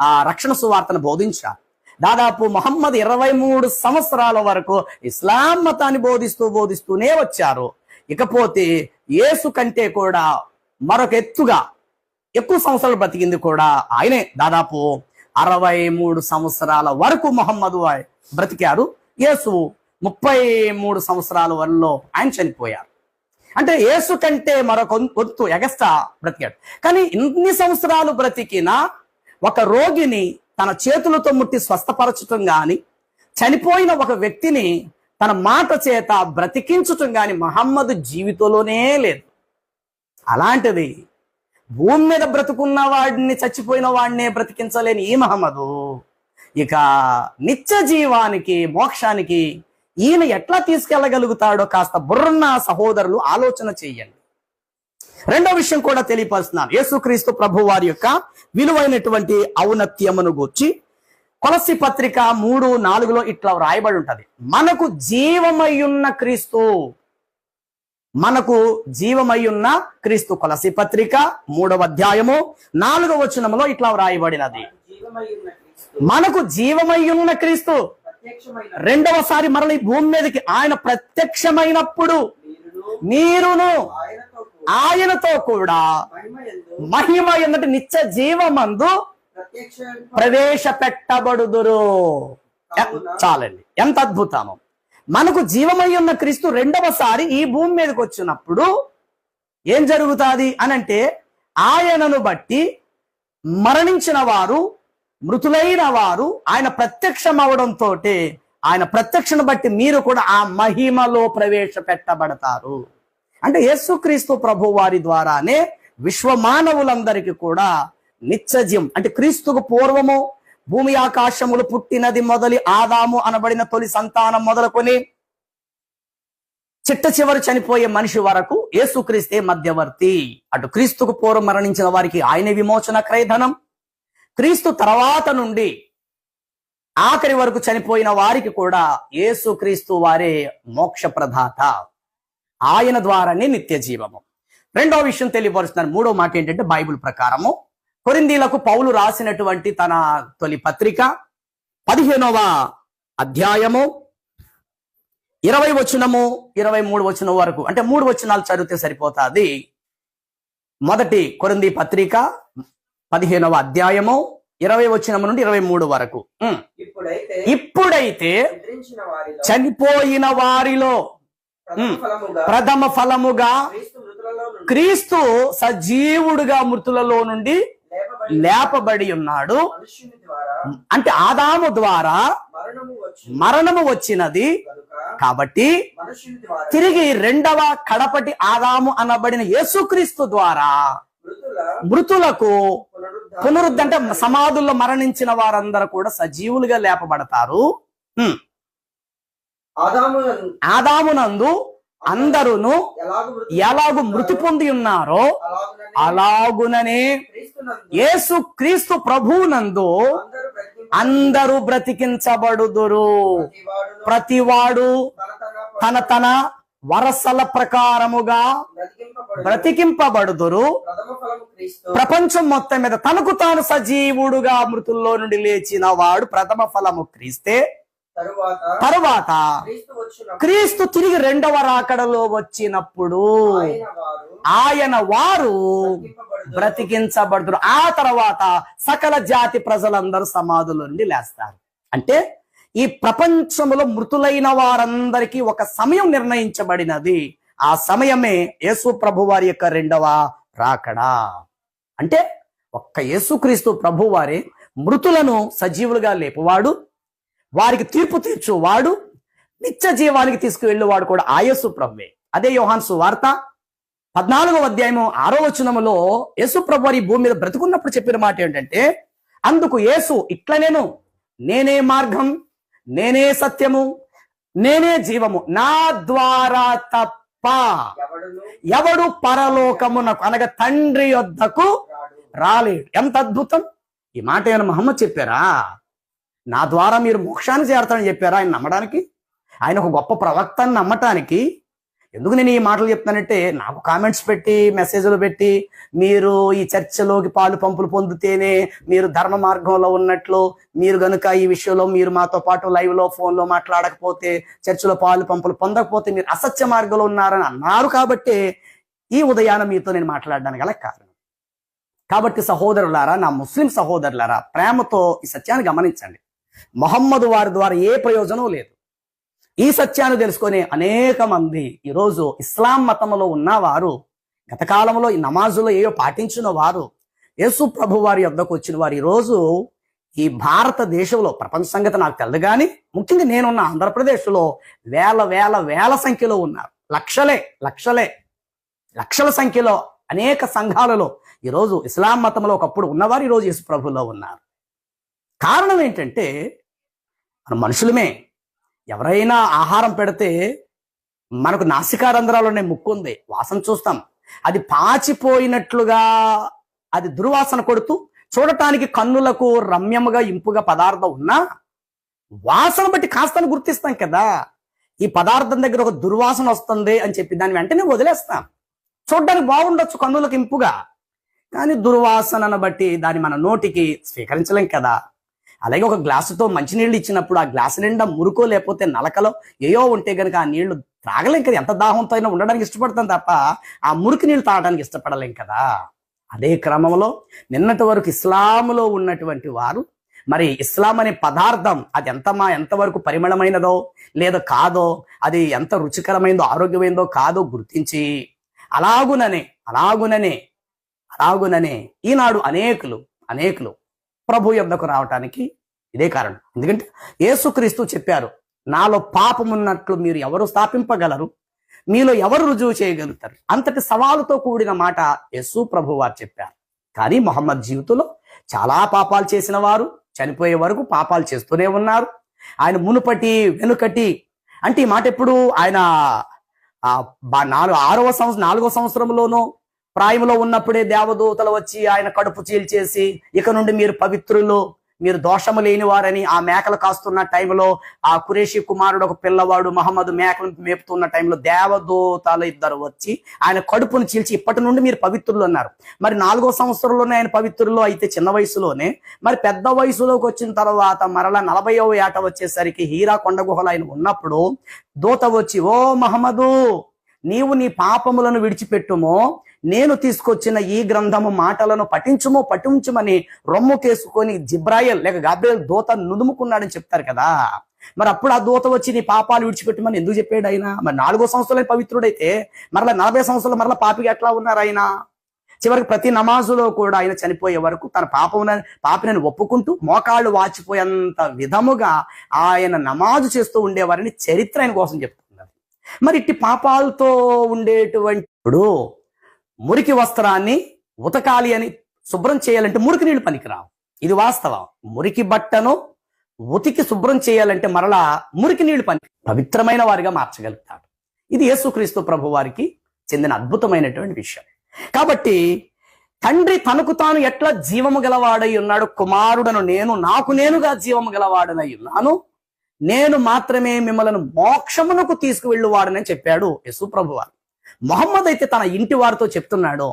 ఆ రక్షణ సువార్తను బోధించారు. దాదాపు ముహమ్మద్ 23 సంవత్సరాల వరకు ఇస్లాం మతాన్ని బోధిస్తూనే వచ్చారు. ఇకపోతే యేసు కంటే కూడా మరొక ఎక్కువ సంవత్సరాలు బ్రతికింది కూడా ఆయనే. దాదాపు 63 సంవత్సరాల వరకు ముహమ్మద్ బ్రతికారు. యేసు 33 సంవత్సరాల వరలో ఆయన చనిపోయారు. అంటే యేసు కంటే మరొక వంతు ఎగస్ట్రా బ్రతికాడు. కానీ ఇన్ని సంవత్సరాలు బ్రతికిన ఒక రోగిని తన చేతులతో ముట్టి స్వస్థపరచటం గాని, చనిపోయిన ఒక వ్యక్తిని తన మాట చేత బ్రతికించటం గాని మహమ్మదు జీవితంలోనే లేదు. అలాంటిది భూమి మీద బ్రతుకున్న వాడిని, చచ్చిపోయిన వాడిని బ్రతికించలేని ఈ మహమ్మదు ఇక నిత్య జీవానికి, మోక్షానికి ఈయన ఎట్లా తీసుకెళ్ళగలుగుతాడో కాస్త బుర్రన్న సహోదరులు ఆలోచన చెయ్యండి. రెండో విషయం కూడా తెలియపరుస్తున్నాను. యేసుక్రీస్తు ప్రభు వారి యొక్క విలువైనటువంటి ఔన్నత్యమును గూర్చి కొలస్సీ పత్రిక 3:4 ఇట్లా రాయబడి ఉంటది. మనకు జీవమయ్యున్న క్రీస్తు, మనకు జీవమయ్యున్న క్రీస్తు. కొలస్సీ పత్రిక 3:4 ఇట్లా వ్రాయబడినది. మనకు జీవమయ్యున్న క్రీస్తు రెండవసారి మరలి భూమి మీదకి ఆయన ప్రత్యక్షమైనప్పుడు మీరును ఆయనతో కూడా మహిమ ఎందుకంటే నిత్య జీవమందు ప్రవేశపెట్టబడుదురు. చాలండి, ఎంత అద్భుతము. మనకు జీవమై ఉన్న క్రీస్తు రెండవసారి ఈ భూమి మీదకి వచ్చినప్పుడు ఏం జరుగుతుంది అనంటే, ఆయనను బట్టి మరణించిన వారు, మృతులైన వారు ఆయన ప్రత్యక్షం అవడంతో ఆయన ప్రత్యక్షను బట్టి మీరు కూడా ఆ మహిమలో ప్రవేశపెట్టబడతారు. అంటే యేసుక్రీస్తు ప్రభు వారి ద్వారానే విశ్వమానవులందరికీ కూడా నిత్యజీవం, అంటే క్రీస్తుకు పూర్వము భూమి ఆకాశములు పుట్టినది మొదలి ఆదాము అనబడిన తొలి సంతానం మొదలుకొని చిట్ట చివరి చనిపోయే మనిషి వరకు యేసుక్రీస్తే మధ్యవర్తి. అటు క్రీస్తుకు పూర్వం మరణించిన వారికి ఆయన విమోచన క్రయధనం, క్రీస్తు తర్వాత నుండి ఆఖరి వరకు చనిపోయిన వారికి కూడా యేసుక్రీస్తు వారే మోక్ష ప్రదాత. ఆయన ద్వారానే నిత్య జీవము. రెండో విషయం తెలియపరుస్తున్నాను. మూడో మాట ఏంటంటే, బైబిల్ ప్రకారము కొరింథీలకు పౌలు రాసినటువంటి తన తొలి పత్రిక 15వ అధ్యాయము 20 వచనము 23 వచనం వరకు, అంటే 3 వచనాలు చదివితే సరిపోతుంది. మొదటి కొరింథీ పత్రిక 15వ అధ్యాయము 20 వచనం నుండి 23 వరకు. ఇప్పుడైతే చనిపోయిన వారిలో ప్రథమ ఫలముగా క్రీస్తు సజీవుడుగా మృతులలో నుండి లేపబడి ఉన్నాడు. అంటే ఆదాము ద్వారా మరణము వచ్చినది కాబట్టి తిరిగి రెండవ కడపటి ఆదాము అనబడిన యేసుక్రీస్తు ద్వారా మృతులకు పునరుద్ధరణ, అంటే సమాధుల్లో మరణించిన వారందరూ కూడా సజీవులుగా లేపబడతారు. ఆదామునందు అందరును ఎలాగు మృతి పొంది ఉన్నారో అలాగుననే యేసు క్రీస్తు ప్రభువునందు అందరూ బ్రతికించబడుదురు. ప్రతివాడు తన తన వరసల ప్రకారముగా బ్రతికింపబడుదురు. ప్రపంచం మొత్తం మీద తనకు తాను సజీవుడుగా మృతుల్లో నుండి లేచిన వాడు ప్రథమ ఫలము క్రీస్తే. తరువాత క్రీస్తు తిరిగి రెండవ రాకడలో వచ్చినప్పుడు ఆయన వారు బ్రతికించబడుతురు. ఆ తర్వాత సకల జాతి ప్రజలందరూ సమాధుల నుండి లేస్తారు. అంటే ఈ ప్రపంచంలో మృతులైన వారందరికీ ఒక సమయం నిర్ణయించబడినది. ఆ సమయమే యేసు ప్రభు వారి యొక్క రెండవ రాకడా. అంటే ఒక్క యేసుక్రీస్తు ప్రభు వారే మృతులను సజీవులుగా లేపువాడు, వారికి తీర్పు తీర్చువాడు, నిత్య జీవానికి తీసుకువెళ్ళేవాడు కూడా ఆ యేసు ప్రభువే. అదే యోహాను సువార్త 14వ అధ్యాయము 6వ వచనములో యేసు ప్రభు వారి భూమి మీద బ్రతుకున్నప్పుడు చెప్పిన మాట ఏంటంటే, అందుకు యేసు ఇట్లా నేనే మార్గం, నేనే సత్యము, నేనే జీవము, నా ద్వారా తప్ప ఎవడు పరలోకమునకు అనగా తండ్రి యొద్దకు రాలేడు. ఎంత అద్భుతం! ఈ మాట ఏమైనా మహమ్మద్ చెప్పారా? నా ద్వారా మీరు మోక్షాన్ని చేరతానని చెప్పారా ఆయన నమ్మడానికి? ఆయన ఒక గొప్ప ప్రవక్త అని నమ్మటానికి? ఎందుకు నేను ఈ మాటలు చెప్తానంటే, నాకు కామెంట్స్ పెట్టి, మెసేజ్లు పెట్టి, మీరు ఈ చర్చలోకి పాలు పంపులు పొందితేనే మీరు ధర్మ మార్గంలో ఉన్నట్లు, మీరు గనుక ఈ విషయంలో మీరు మాతో పాటు లైవ్లో ఫోన్లో మాట్లాడకపోతే, చర్చలో పాలు పంపులు పొందకపోతే మీరు అసత్య మార్గంలో ఉన్నారని అన్నారు. కాబట్టి ఈ ఉదయాన మీతో నేను మాట్లాడడానికి గల కారణం. కాబట్టి సహోదరులారా, నా ముస్లిం సహోదరులారా, ప్రేమతో ఈ సత్యాన్ని గమనించండి. మొహమ్మదు వారి ద్వారా ఏ ప్రయోజనం లేదు. ఈ సత్యాన్ని తెలుసుకునే అనేక మంది ఈరోజు ఇస్లాం మతంలో ఉన్నవారు, గత కాలంలో ఈ నమాజులో ఏవో పాటించిన వారు, యేసు ప్రభు వారి యొద్దకు వచ్చిన వారు ఈరోజు ఈ భారతదేశంలో ప్రపంచ సంగతి నాకు తెలియదు కానీ ముఖ్యంగా నేనున్న ఆంధ్రప్రదేశ్లో వేల వేల వేల సంఖ్యలో ఉన్నారు. లక్షల సంఖ్యలో అనేక సంఘాలలో ఈరోజు ఇస్లాం మతంలో ఒకప్పుడు ఉన్నవారు ఈరోజు యేసు ప్రభులో ఉన్నారు. కారణం ఏంటంటే మన మనుషులమే. ఎవరైనా ఆహారం పెడితే మనకు నాసికారంధ్రాలోనే ముక్కు ఉంది, వాసన చూస్తాం. అది పాచిపోయినట్లుగా అది దుర్వాసన కొడుతూ చూడటానికి కన్నులకు రమ్యముగా ఇంపుగా పదార్థం ఉన్నా వాసన బట్టి కాస్తని గుర్తిస్తాం కదా. ఈ పదార్థం దగ్గర ఒక దుర్వాసన వస్తుంది అని చెప్పి దాన్ని వెంటనే వదిలేస్తాం. చూడడానికి బాగుండొచ్చు కన్నులకు ఇంపుగా, కానీ దుర్వాసనను బట్టి దాన్ని మన నోటికి స్వీకరించలేం కదా. అలాగే ఒక గ్లాసుతో మంచినీళ్ళు ఇచ్చినప్పుడు ఆ గ్లాసు నిండా మురుకో లేకపోతే నలకలో ఏయో ఉంటే కనుక ఆ నీళ్లు త్రాగలేం కదా. ఎంత దాహంతో అయినా ఉండడానికి ఇష్టపడతాం తప్ప ఆ మురికి నీళ్ళు తాగడానికి ఇష్టపడలేం కదా. అదే క్రమంలో నిన్నటి వరకు ఇస్లాములో ఉన్నటువంటి వారు మరి ఇస్లాం అనే పదార్థం అది ఎంతవరకు పరిమళమైనదో లేదో కాదో, అది ఎంత రుచికరమైందో ఆరోగ్యమైందో కాదో గుర్తించి అలాగుననే ఈనాడు అనేకులు ప్రభు యొద్దకు రావటానికి ఇదే కారణం. ఎందుకంటే యేసుక్రీస్తు చెప్పారు, నాలో పాపమున్నట్లు మీరు ఎవరు స్థాపింపగలరు, మీలో ఎవరు రుజువు చేయగలుగుతారు. అంతటి సవాలుతో కూడిన మాట యేసు ప్రభు వారు చెప్పారు. కానీ మొహమ్మద్ జీవితంలో చాలా పాపాలు చేసిన వారు చనిపోయే వరకు పాపాలు చేస్తూనే ఉన్నారు. ఆయన మునుపటి వెనుకటి అంటే ఈ మాట ఎప్పుడు ఆయన 4వ సంవత్సరంలోనూ ప్రాయంలో ఉన్నప్పుడే దేవదూతలు వచ్చి ఆయన కడుపు చీల్చేసి ఇక నుండి మీరు పవిత్రులు, మీరు దోషము లేని వారని ఆ మేకలు కాస్తున్న టైంలో ఆ కురేషి కుమారుడు ఒక పిల్లవాడు మహమ్మద్ మేకలను మేపుతున్న టైంలో దేవదూతలు 2 వచ్చి ఆయన కడుపును చీల్చి ఇప్పటి నుండి మీరు పవిత్రులు అన్నారు. మరి 4వ సంవత్సరంలోనే ఆయన పవిత్రులు అయితే చిన్న వయసులోనే, మరి పెద్ద వయసులోకి వచ్చిన తర్వాత మరలా 40వ ఏట వచ్చేసరికి హీరా కొండ గుహలో ఆయన ఉన్నప్పుడు దూత వచ్చి, ఓ మహమ్మదు, నీవు నీ పాపములను విడిచిపెట్టుమో, నేను తీసుకొచ్చిన ఈ గ్రంథము మాటలను పఠించుమని రొమ్ము కేసుకొని జిబ్రాయిల్ లేక గాబ్రియల్ దూత నుదుముకున్నాడని చెప్తారు కదా. మరి అప్పుడు ఆ దూత వచ్చి నీ పాపాలు విడిచిపెట్టమని ఎందుకు చెప్పాడు ఆయన? మరి 4వ సంవత్సరంలో పవిత్రుడైతే మరలా 40 సంవత్సరాలు మరలా పాపిగా ఎట్లా ఉన్నారు ఆయన? చివరికి ప్రతి నమాజులో కూడా ఆయన చనిపోయే వరకు తన పాపిని ఒప్పుకుంటూ మోకాళ్ళు వాచిపోయేంత విధముగా ఆయన నమాజు చేస్తూ ఉండేవారని చరిత్ర ఆయన కోసం చెప్తున్నారు. మరి ఇట్టి పాపాలతో ఉండేటువంటి మురికి వస్త్రాన్ని ఉతకాలి అని శుభ్రం చేయాలంటే మురికి నీళ్లు పనికిరావు. ఇది వాస్తవం. మురికి బట్టను ఉతికి శుభ్రం చేయాలంటే మరలా మురికి నీళ్లు పవిత్రమైన వారిగా మార్చగలుగుతాడు. ఇది యేసుక్రీస్తు ప్రభు వారికి చెందిన అద్భుతమైనటువంటి విషయం. కాబట్టి తండ్రి తనకు తాను ఎట్లా జీవము గలవాడై ఉన్నాడు, కుమారుడను నాకు నేనుగా జీవము గలవాడనై ఉన్నాను, నేను మాత్రమే మిమ్మల్ని మోక్షమునకు తీసుకువెళ్ళువాడని చెప్పాడు యేసు ప్రభు వారు. మొహమ్మద్ అయితే తన ఇంటి వారితో చెప్తున్నాడు,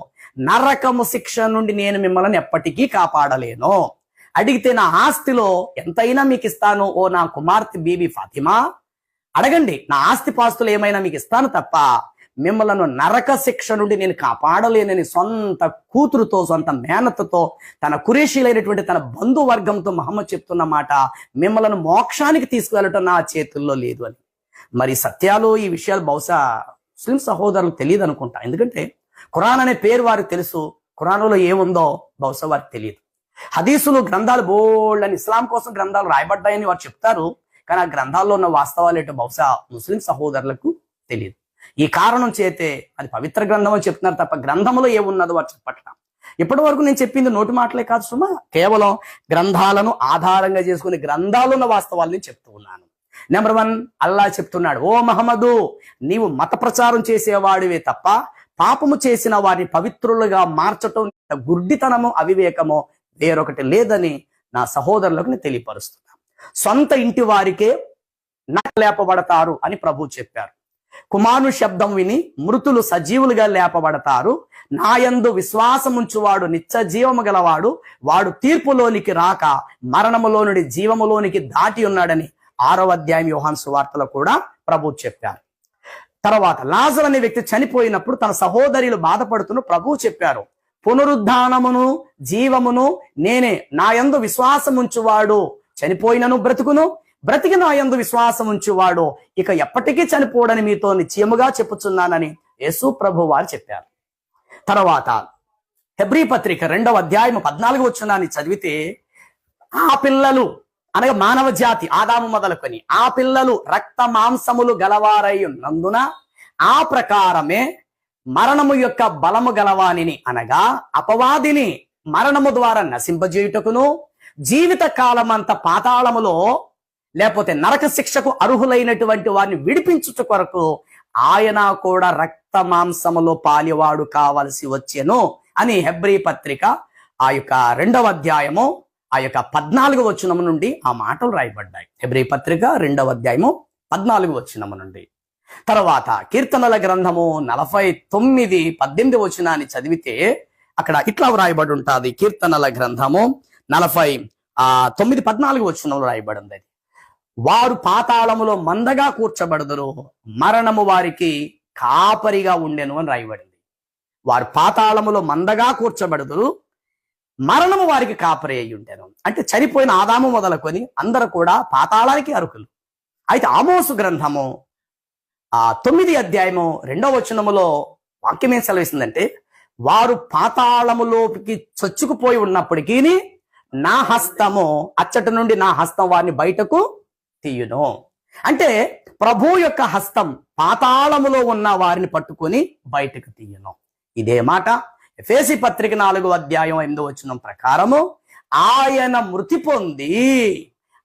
నరకము శిక్ష నుండి నేను మిమ్మల్ని ఎప్పటికీ కాపాడలేను. అడిగితే నా ఆస్తిలో ఎంతైనా మీకు ఇస్తాను ఓ నా కుమార్తె బీబీ ఫాతిమా, అడగండి, నా ఆస్తి పాస్తులు ఏమైనా మీకు ఇస్తాను తప్ప మిమ్మల్ని నరక శిక్ష నుండి నేను కాపాడలేనని సొంత కూతురుతో సొంత మేనత్తతో తన కురేషీలైనటువంటి తన బంధువర్గంతో మహమ్మద్ చెప్తున్న మాట, మిమ్మల్ని మోక్షానికి తీసుకువెళ్ళటం నా చేతుల్లో లేదు అని. మరి సత్యాలు ఈ విషయాలు బహుశా ముస్లిం సహోదరులకు తెలియదు అనుకుంటా. ఎందుకంటే ఖురాన్ అనే పేరు వారికి తెలుసు, ఖురాన్లో ఏముందో బహుశా వారికి తెలియదు. హదీసులు గ్రంథాలు బోల్డ్ అని ఇస్లాం కోసం గ్రంథాలు రాయబడ్డాయని వారు చెప్తారు, కానీ ఆ గ్రంథాల్లో ఉన్న వాస్తవాలు ఏంటో బహుశా ముస్లిం సహోదరులకు తెలియదు. ఈ కారణం చేతే అది పవిత్ర గ్రంథం అని చెప్తున్నారు తప్ప గ్రంథంలో ఏమున్నదో వారు చెప్పట్లా. ఇప్పటి వరకు నేను చెప్పింది నోటి మాటలే కాదు సుమా, కేవలం గ్రంథాలను ఆధారంగా చేసుకుని గ్రంథాలు ఉన్న వాస్తవాలని చెప్తూ ఉన్నాను. నెంబర్ 1, అల్లా చెప్తున్నాడు, ఓ మహమ్మదు, నీవు మత ప్రచారం చేసేవాడివే తప్ప పాపము చేసిన వారిని పవిత్రులుగా మార్చటం గుడ్డితనము అవివేకము వేరొకటి లేదని నా సహోదరులకు నేను తెలియపరుస్తున్నా. సొంత ఇంటి వారికే లేపబడతారు అని ప్రభు చెప్పారు. కుమారుని శబ్దం విని మృతులు సజీవులుగా లేపబడతారు. నాయందు విశ్వాసముంచువాడు నిత్య జీవము గలవాడు, వాడు తీర్పులోనికి రాక మరణములో నుండి జీవములోనికి దాటి ఉన్నాడని 6వ అధ్యాయం యోహాను సువార్తలో కూడా ప్రభు చెప్పారు. తర్వాత లాజరు అనే వ్యక్తి చనిపోయినప్పుడు తన సహోదరులు బాధపడుతూ ప్రభు చెప్పారు, పునరుద్ధానమును జీవమును నేనే, నా యందు విశ్వాసముంచువాడు చనిపోయినను బ్రతుకును, బ్రతికి నా యందు విశ్వాసముంచువాడు ఇక ఎప్పటికీ చనిపోడని మీతో నిశ్చయముగా చెప్పుచున్నానని యేసు ప్రభు వారు చెప్పారు. తర్వాత హెబ్రీ పత్రిక 2వ అధ్యాయం 14వ వచనాన్ని చదివితే ఆ పిల్లలు అనగా మానవ జాతి ఆదాము మొదలుకొని ఆ పిల్లలు రక్త మాంసములు గలవారై ఉన్నందున ఆ ప్రకారమే మరణము యొక్క బలము గలవానిని అనగా అపవాదిని మరణము ద్వారా నశింపజేయుటకును జీవిత కాలమంత పాతాళములో లేకపోతే నరక శిక్షకు అర్హులైనటువంటి వారిని విడిపించుట కొరకు ఆయన కూడా రక్త మాంసములో పాలివాడు కావలసి వచ్చెను అని హెబ్రీ పత్రిక ఆ యొక్క 2వ అధ్యాయము ఆ యొక్క 14వ వచనము నుండి ఆ మాటలు రాయబడ్డాయి. హెబ్రీ పత్రిక 2వ అధ్యాయము 14వ వచనము నుండి. తర్వాత కీర్తనల గ్రంథము 49:18 వచనాన్ని చదివితే అక్కడ ఇట్లా రాయబడి ఉంటుంది. కీర్తనల గ్రంథము 49:14 వచనంలో రాయబడి ఉంది. వారు పాతాళములో మందగా కూర్చబడుదురు, మరణము వారికి కాపరిగా ఉండెను అని రాయబడింది. వారు పాతాళములో మందగా కూర్చబడుదురు, మరణము వారికి కాపరి అయి ఉండెను. అంటే చనిపోయిన ఆదాము మొదలుకొని అందరూ కూడా పాతాళానికి అర్హులు. అయితే ఆమోసు గ్రంథము 9వ అధ్యాయము 2వ వచనములో వాక్యం ఏం సెలవిస్తుందంటే, వారు పాతాళములోకి చొచ్చుకుపోయి ఉన్నప్పటికీ నా హస్తము అచ్చటి నుండి నా హస్తం వారిని బయటకు తీయును. అంటే ప్రభు యొక్క హస్తం పాతాళములో ఉన్న వారిని పట్టుకొని బయటకు తీయును. ఇదే మాట ఎఫెసీ పత్రిక 4వ అధ్యాయం 8వ వచనం ప్రకారము ఆయన మృతి పొంది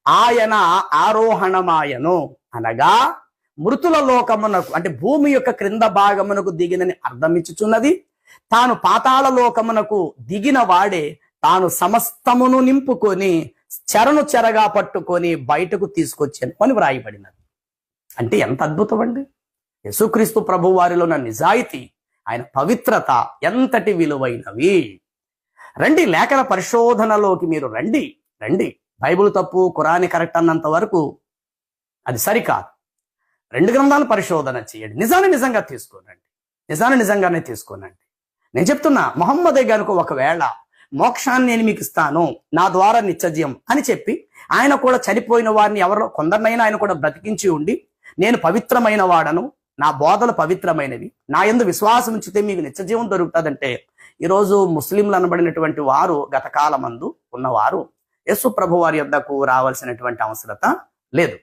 ఆయన ఆరోహణమాయను అనగా మృతుల లోకమునకు అంటే భూమి యొక్క క్రింద భాగమునకు దిగినని అర్థమిచ్చుచున్నది. తాను పాతాళ లోకమునకు దిగిన వాడే తాను సమస్తమును నింపుకొని చెరను చెరగా పట్టుకొని బయటకు తీసుకొచ్చాను అని వ్రాయబడినది. అంటే ఎంత అద్భుతం అండి! యేసుక్రీస్తు ప్రభు వారిలో ఉన్న నిజాయితీ, ఆయన పవిత్రత ఎంతటి విలువైనవి. రండి, లేఖన పరిశోధనలోకి మీరు రండి. బైబిల్ తప్పు, ఖురాన్ కరెక్ట్ అన్నంత వరకు అది సరికాదు. 2 గ్రంథాలు పరిశోధన చేయండి. నిజాన్ని నిజంగా తీసుకోనండి, నిజంగానే తీసుకోనండి. నేను చెప్తున్నా, మొహమ్మదే గనుక ఒకవేళ మోక్షాన్ని నేను మీకు ఇస్తాను, నా ద్వారా నిత్యజీవం అని చెప్పి ఆయన కూడా చనిపోయిన వారిని ఎవరో కొందరినైనా ఆయన కూడా బ్రతికించి ఉండి, నేను పవిత్రమైన వాడను, నా బోధలు పవిత్రమైనవి, నా యందు విశ్వాసం ఉంచితే మీకు నిత్యజీవం దొరుకుతుందంటే, ఈరోజు ముస్లింలు అనబడినటువంటి వారు గత కాలమందు ఉన్నవారు యేసు ప్రభు వారి యొద్దకు రావాల్సినటువంటి అవసరత లేదు.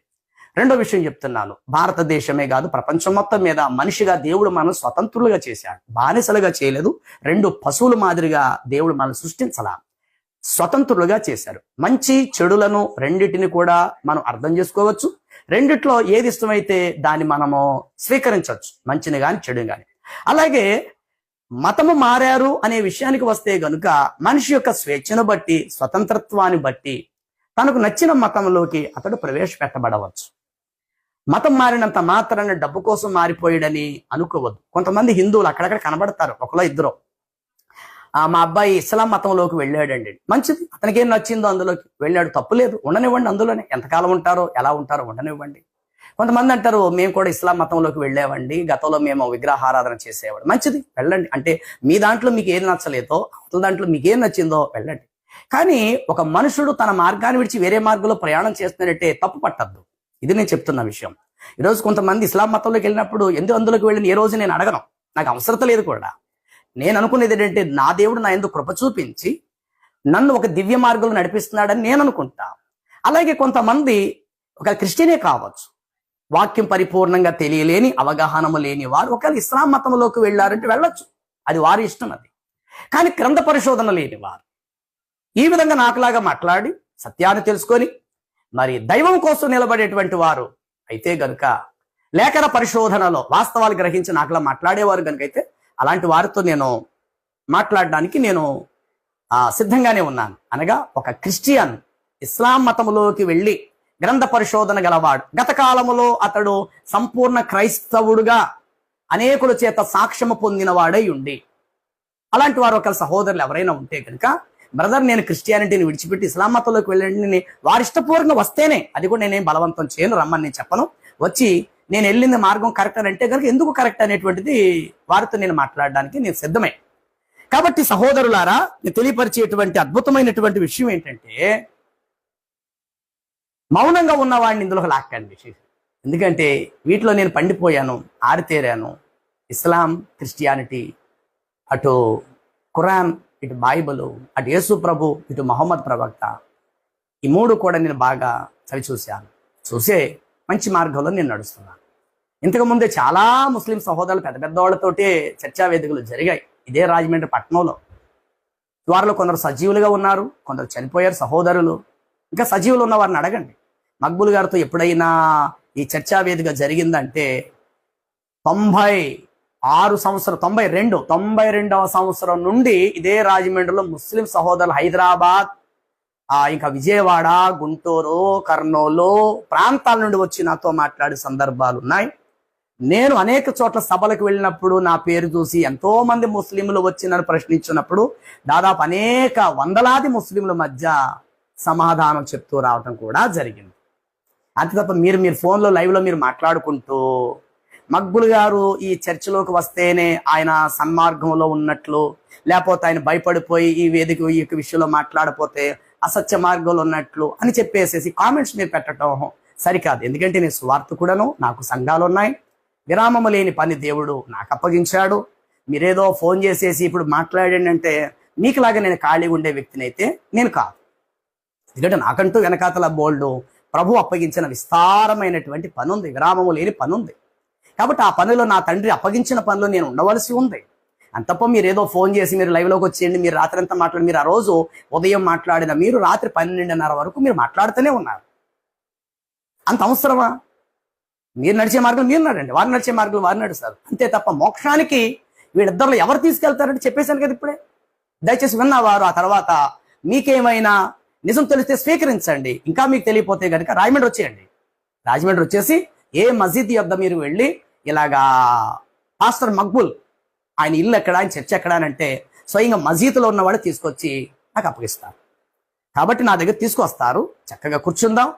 రెండో విషయం చెప్తున్నాను, భారతదేశమే కాదు ప్రపంచం మొత్తం మీద మనిషిగా దేవుడు మనం స్వతంత్రులుగా చేశాడు, బానిసలుగా చేయలేదు. 2 పశువుల మాదిరిగా దేవుడు మనం సృష్టించలా, స్వతంత్రులుగా చేశారు. మంచి చెడులను రెండిటిని కూడా మనం అర్థం చేసుకోవచ్చు. రెండిట్లో ఏది ఇష్టమైతే దాన్ని మనము స్వీకరించవచ్చు, మంచిని గాని చెడుని గాని. అలాగే మతము మారారు అనే విషయానికి వస్తే గనుక మనిషి యొక్క స్వేచ్ఛను బట్టి, స్వతంత్రత్వాన్ని బట్టి తనకు నచ్చిన మతంలోకి అతడు ప్రవేశపెట్టబడవచ్చు. మతం మారినంత మాత్రాన్ని డబ్బు కోసం మారిపోయాడని అనుకోవద్దు. కొంతమంది హిందువులు అక్కడక్కడ కనబడతారు, ఒకలో ఇద్దరు. మా అబ్బాయి ఇస్లాం మతంలోకి వెళ్ళాడండి, మంచిది, అతనికి ఏం నచ్చిందో అందులోకి వెళ్ళాడు, తప్పులేదు, ఉండనివ్వండి. అందులోనే ఎంతకాలం ఉంటారో ఎలా ఉంటారో ఉండనివ్వండి. కొంతమంది అంటారు, మేము కూడా ఇస్లాం మతంలోకి వెళ్ళామండి, గతంలో మేము విగ్రహారాధన చేసేవాడు, మంచిది, వెళ్ళండి. అంటే మీ దాంట్లో మీకు ఏది నచ్చలేదో అవతల దాంట్లో మీకు ఏం నచ్చిందో వెళ్ళండి. కానీ ఒక మనుషుడు తన మార్గాన్ని విడిచి వేరే మార్గంలో ప్రయాణం చేస్తున్నాడంటే తప్పు పట్టద్దు. ఇది నేను చెప్తున్న విషయం. ఈరోజు కొంతమంది ఇస్లాం మతంలోకి వెళ్ళినప్పుడు ఎందుకు అందులోకి వెళ్ళిన ఏ రోజు నేను అడగను, నాకు అవసరం లేదు కూడా. నేను అనుకునేది ఏంటంటే, నా దేవుడు నా ఎందుకు కృప చూపించి నన్ను ఒక దివ్య మార్గంలో నడిపిస్తున్నాడని నేను అనుకుంటా. అలాగే కొంతమంది ఒక క్రిస్టియనే కావచ్చు, వాక్యం పరిపూర్ణంగా తెలియలేని, అవగాహనము లేని వారు ఒకవేళ ఇస్లాం మతంలోకి వెళ్ళారంటే వెళ్ళొచ్చు, అది వారి ఇష్టం. అది కానీ గ్రంథ పరిశోధన లేని వారు ఈ విధంగా నాకులాగా మాట్లాడి సత్యాన్ని తెలుసుకొని మరి దైవం కోసం నిలబడేటువంటి వారు అయితే గనుక, లేఖన పరిశోధనలో వాస్తవాలు గ్రహించి నాకులా మాట్లాడేవారు కనుక అయితే అలాంటి వారితో నేను మాట్లాడడానికి నేను సిద్ధంగానే ఉన్నాను. అనగా ఒక క్రిస్టియన్ ఇస్లాం మతములోకి వెళ్ళి గ్రంథ పరిశోధన గలవాడు, గత కాలములో అతడు సంపూర్ణ క్రైస్తవుడుగా అనేకుల చేత సాక్ష్యము పొందిన వాడై ఉండి, అలాంటి వారు ఒక సహోదరులు ఎవరైనా ఉంటే కనుక, బ్రదర్ నేను క్రిస్టియానిటీని విడిచిపెట్టి ఇస్లాం మతంలోకి వెళ్ళండి, వారిష్టపూర్వకంగా వస్తేనే, అది కూడా నేనేం బలవంతం చేయను, రమ్మని నేను చెప్పను. వచ్చి నేను వెళ్ళింది మార్గం కరెక్ట్ అని అంటే కనుక ఎందుకు కరెక్ట్ అనేటువంటిది వారితో నేను మాట్లాడడానికి నేను సిద్ధమే. కాబట్టి సహోదరులారా, నేను తెలియపరిచేటువంటి అద్భుతమైనటువంటి విషయం ఏంటంటే, మౌనంగా ఉన్నవాడిని ఇందులో లాక్కండి. ఎందుకంటే వీటిలో నేను పండిపోయాను, ఆరితేరాను. ఇస్లాం, క్రిస్టియానిటీ, అటు ఖురాన్, ఇటు బైబిల్, అటు యేసు ప్రభు, ఇటు మహమ్మద్ ప్రవక్త, ఈ మూడు కూడా నేను బాగా చవి చూశాను. చూసే మంచి మార్గంలో నేను నడుస్తున్నాను. ఇంతకుముందే చాలా ముస్లిం సహోదరులు పెద్ద పెద్ద వాళ్ళతోటే చర్చా వేదికలు జరిగాయి ఇదే రాజమండ్రి పట్టణంలో. వారిలో కొందరు సజీవులుగా ఉన్నారు, కొందరు చనిపోయారు సహోదరులు. ఇంకా సజీవులు ఉన్న వారిని అడగండి. మక్బూల్ గారితో ఎప్పుడైనా ఈ చర్చా వేదిక జరిగిందంటే 92వ సంవత్సరం నుండి ఇదే రాజమండ్రిలో ముస్లిం సహోదరులు హైదరాబాద్, ఇంకా విజయవాడ, గుంటూరు, కర్నూలు ప్రాంతాల నుండి వచ్చి నాతో మాట్లాడే సందర్భాలు ఉన్నాయి. నేను అనేక చోట్ల సభలకు వెళ్ళినప్పుడు నా పేరు చూసి ఎంతో మంది ముస్లింలు వచ్చి నన్ను ప్రశ్నించినప్పుడు దాదాపు అనేక వందలాది ముస్లింల మధ్య సమాధానం చెప్తూ రావటం కూడా జరిగింది. అంతే తప్ప మీరు ఫోన్లో లైవ్లో మీరు మాట్లాడుకుంటూ మక్బూల్ గారు ఈ చర్చిలోకి వస్తేనే ఆయన సన్మార్గంలో ఉన్నట్లు, లేకపోతే ఆయన భయపడిపోయి ఈ వేదిక ఈ విషయంలో మాట్లాడపోతే అసత్య మార్గంలో ఉన్నట్లు అని చెప్పేసేసి కామెంట్స్ మీరు పెట్టడం సరికాదు. ఎందుకంటే నేను స్వార్థకుడను, నాకు సంఘాలు ఉన్నాయి, విరామము లేని పని దేవుడు నాకు అప్పగించాడు. మీరేదో ఫోన్ చేసేసి ఇప్పుడు మాట్లాడండి అంటే మీకులాగా నేను ఖాళీగా ఉండే వ్యక్తిని అయితే నేను కాదు. ఎందుకంటే నాకంటూ వెనకాతల బోల్డు ప్రభు అప్పగించిన విస్తారమైనటువంటి పని ఉంది, విరామము లేని పని ఉంది. కాబట్టి ఆ పనిలో నా తండ్రి అప్పగించిన పనిలో నేను ఉండవలసి ఉంది. అంతప్ప మీరు ఏదో ఫోన్ చేసి మీరు లైవ్లోకి వచ్చేయండి, మీరు రాత్రి అంతా మాట్లాడి, మీరు ఆ రోజు ఉదయం మాట్లాడిన మీరు రాత్రి 12:30 వరకు మీరు మాట్లాడుతూనే ఉన్నారు. అంత అవసరమా? మీరు నడిచే మార్గం మీరు నడండి, వారు నడిచే మార్గం వారు నడుస్తారు. అంతే తప్ప మోక్షానికి వీళ్ళిద్దరిలో ఎవరు తీసుకెళ్తారంటే చెప్పేశాను కదా ఇప్పుడే. దయచేసి విన్నవారు ఆ తర్వాత మీకేమైనా నిజం తెలిస్తే స్వీకరించండి. ఇంకా మీకు తెలియపోతే కనుక రాజమండ్రి వచ్చేయండి. రాజమండ్రి వచ్చేసి ఏ మసీద్ యొద్ద మీరు వెళ్ళి ఇలాగా పాస్టర్ మక్బూల్ ఆయన ఇల్లు ఎక్కడ, ఆయన చర్చ ఎక్కడ అని అంటే స్వయంగా మసీదులో ఉన్నవాడు తీసుకొచ్చి నాకు అప్పగిస్తారు. కాబట్టి నా దగ్గర తీసుకొస్తారు, చక్కగా కూర్చుందాం.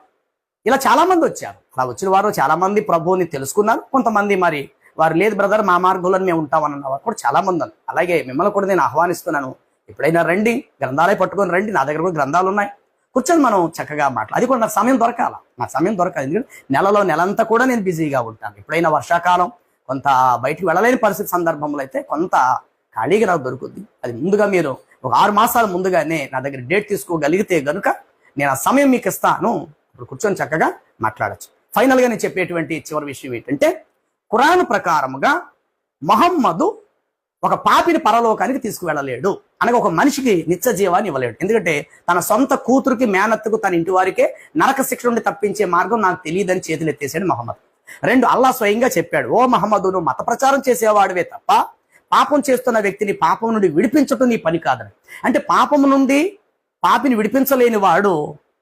ఇలా చాలా మంది వచ్చారు. అలా వచ్చిన వారు చాలా మంది ప్రభువుని తెలుసుకున్నారు. కొంతమంది మరి వారు లేదు బ్రదర్ మా మార్గంలో మేము ఉంటామన్న వారు కూడా చాలా మంది ఉన్నారు. అలాగే మిమ్మల్ని కూడా నేను ఆహ్వానిస్తున్నాను. ఎప్పుడైనా రండి, గ్రంథాలే పట్టుకొని రండి, నా దగ్గర కూడా గ్రంథాలు ఉన్నాయి. కూర్చొని మనం చక్కగా మాట్లాడు. అది కూడా నాకు సమయం దొరకాల, నాకు సమయం దొరకాలి. ఎందుకంటే నెలంతా కూడా నేను బిజీగా ఉంటాను. ఎప్పుడైనా వర్షాకాలం కొంత బయటికి వెళ్ళలేని పరిస్థితి సందర్భంలో అయితే కొంత ఖాళీగా నాకు దొరుకుద్ది. అది ముందుగా మీరు ఒక 6 మాసాల ముందుగానే నా దగ్గర డేట్ తీసుకోగలిగితే గనుక నేను ఆ సమయం మీకు ఇస్తాను. ఇప్పుడు కూర్చొని చక్కగా మాట్లాడచ్చు. ఫైనల్గా నేను చెప్పేటువంటి చివరి విషయం ఏంటంటే, ఖురాన్ ప్రకారముగా మహమ్మదు ఒక పాపిని పరలోకానికి తీసుకువెళ్ళలేడు, అనగా ఒక మనిషికి నిత్య జీవాన్ని ఇవ్వలేడు. ఎందుకంటే తన సొంత కూతురికి, మేనత్తుకు, తన ఇంటి వారికే నరక శిక్ష నుండి తప్పించే మార్గం నాకు తెలియదని చేతులు ఎత్తేసాడు మహమ్మద్. 2 అల్లా స్వయంగా చెప్పాడు, ఓ మహమ్మదు నువ్వు మత ప్రచారం చేసేవాడివే తప్ప పాపం చేస్తున్న వ్యక్తిని పాపం నుండి విడిపించటం నీ పని కాదని. అంటే పాపం నుండి పాపిని విడిపించలేని వాడు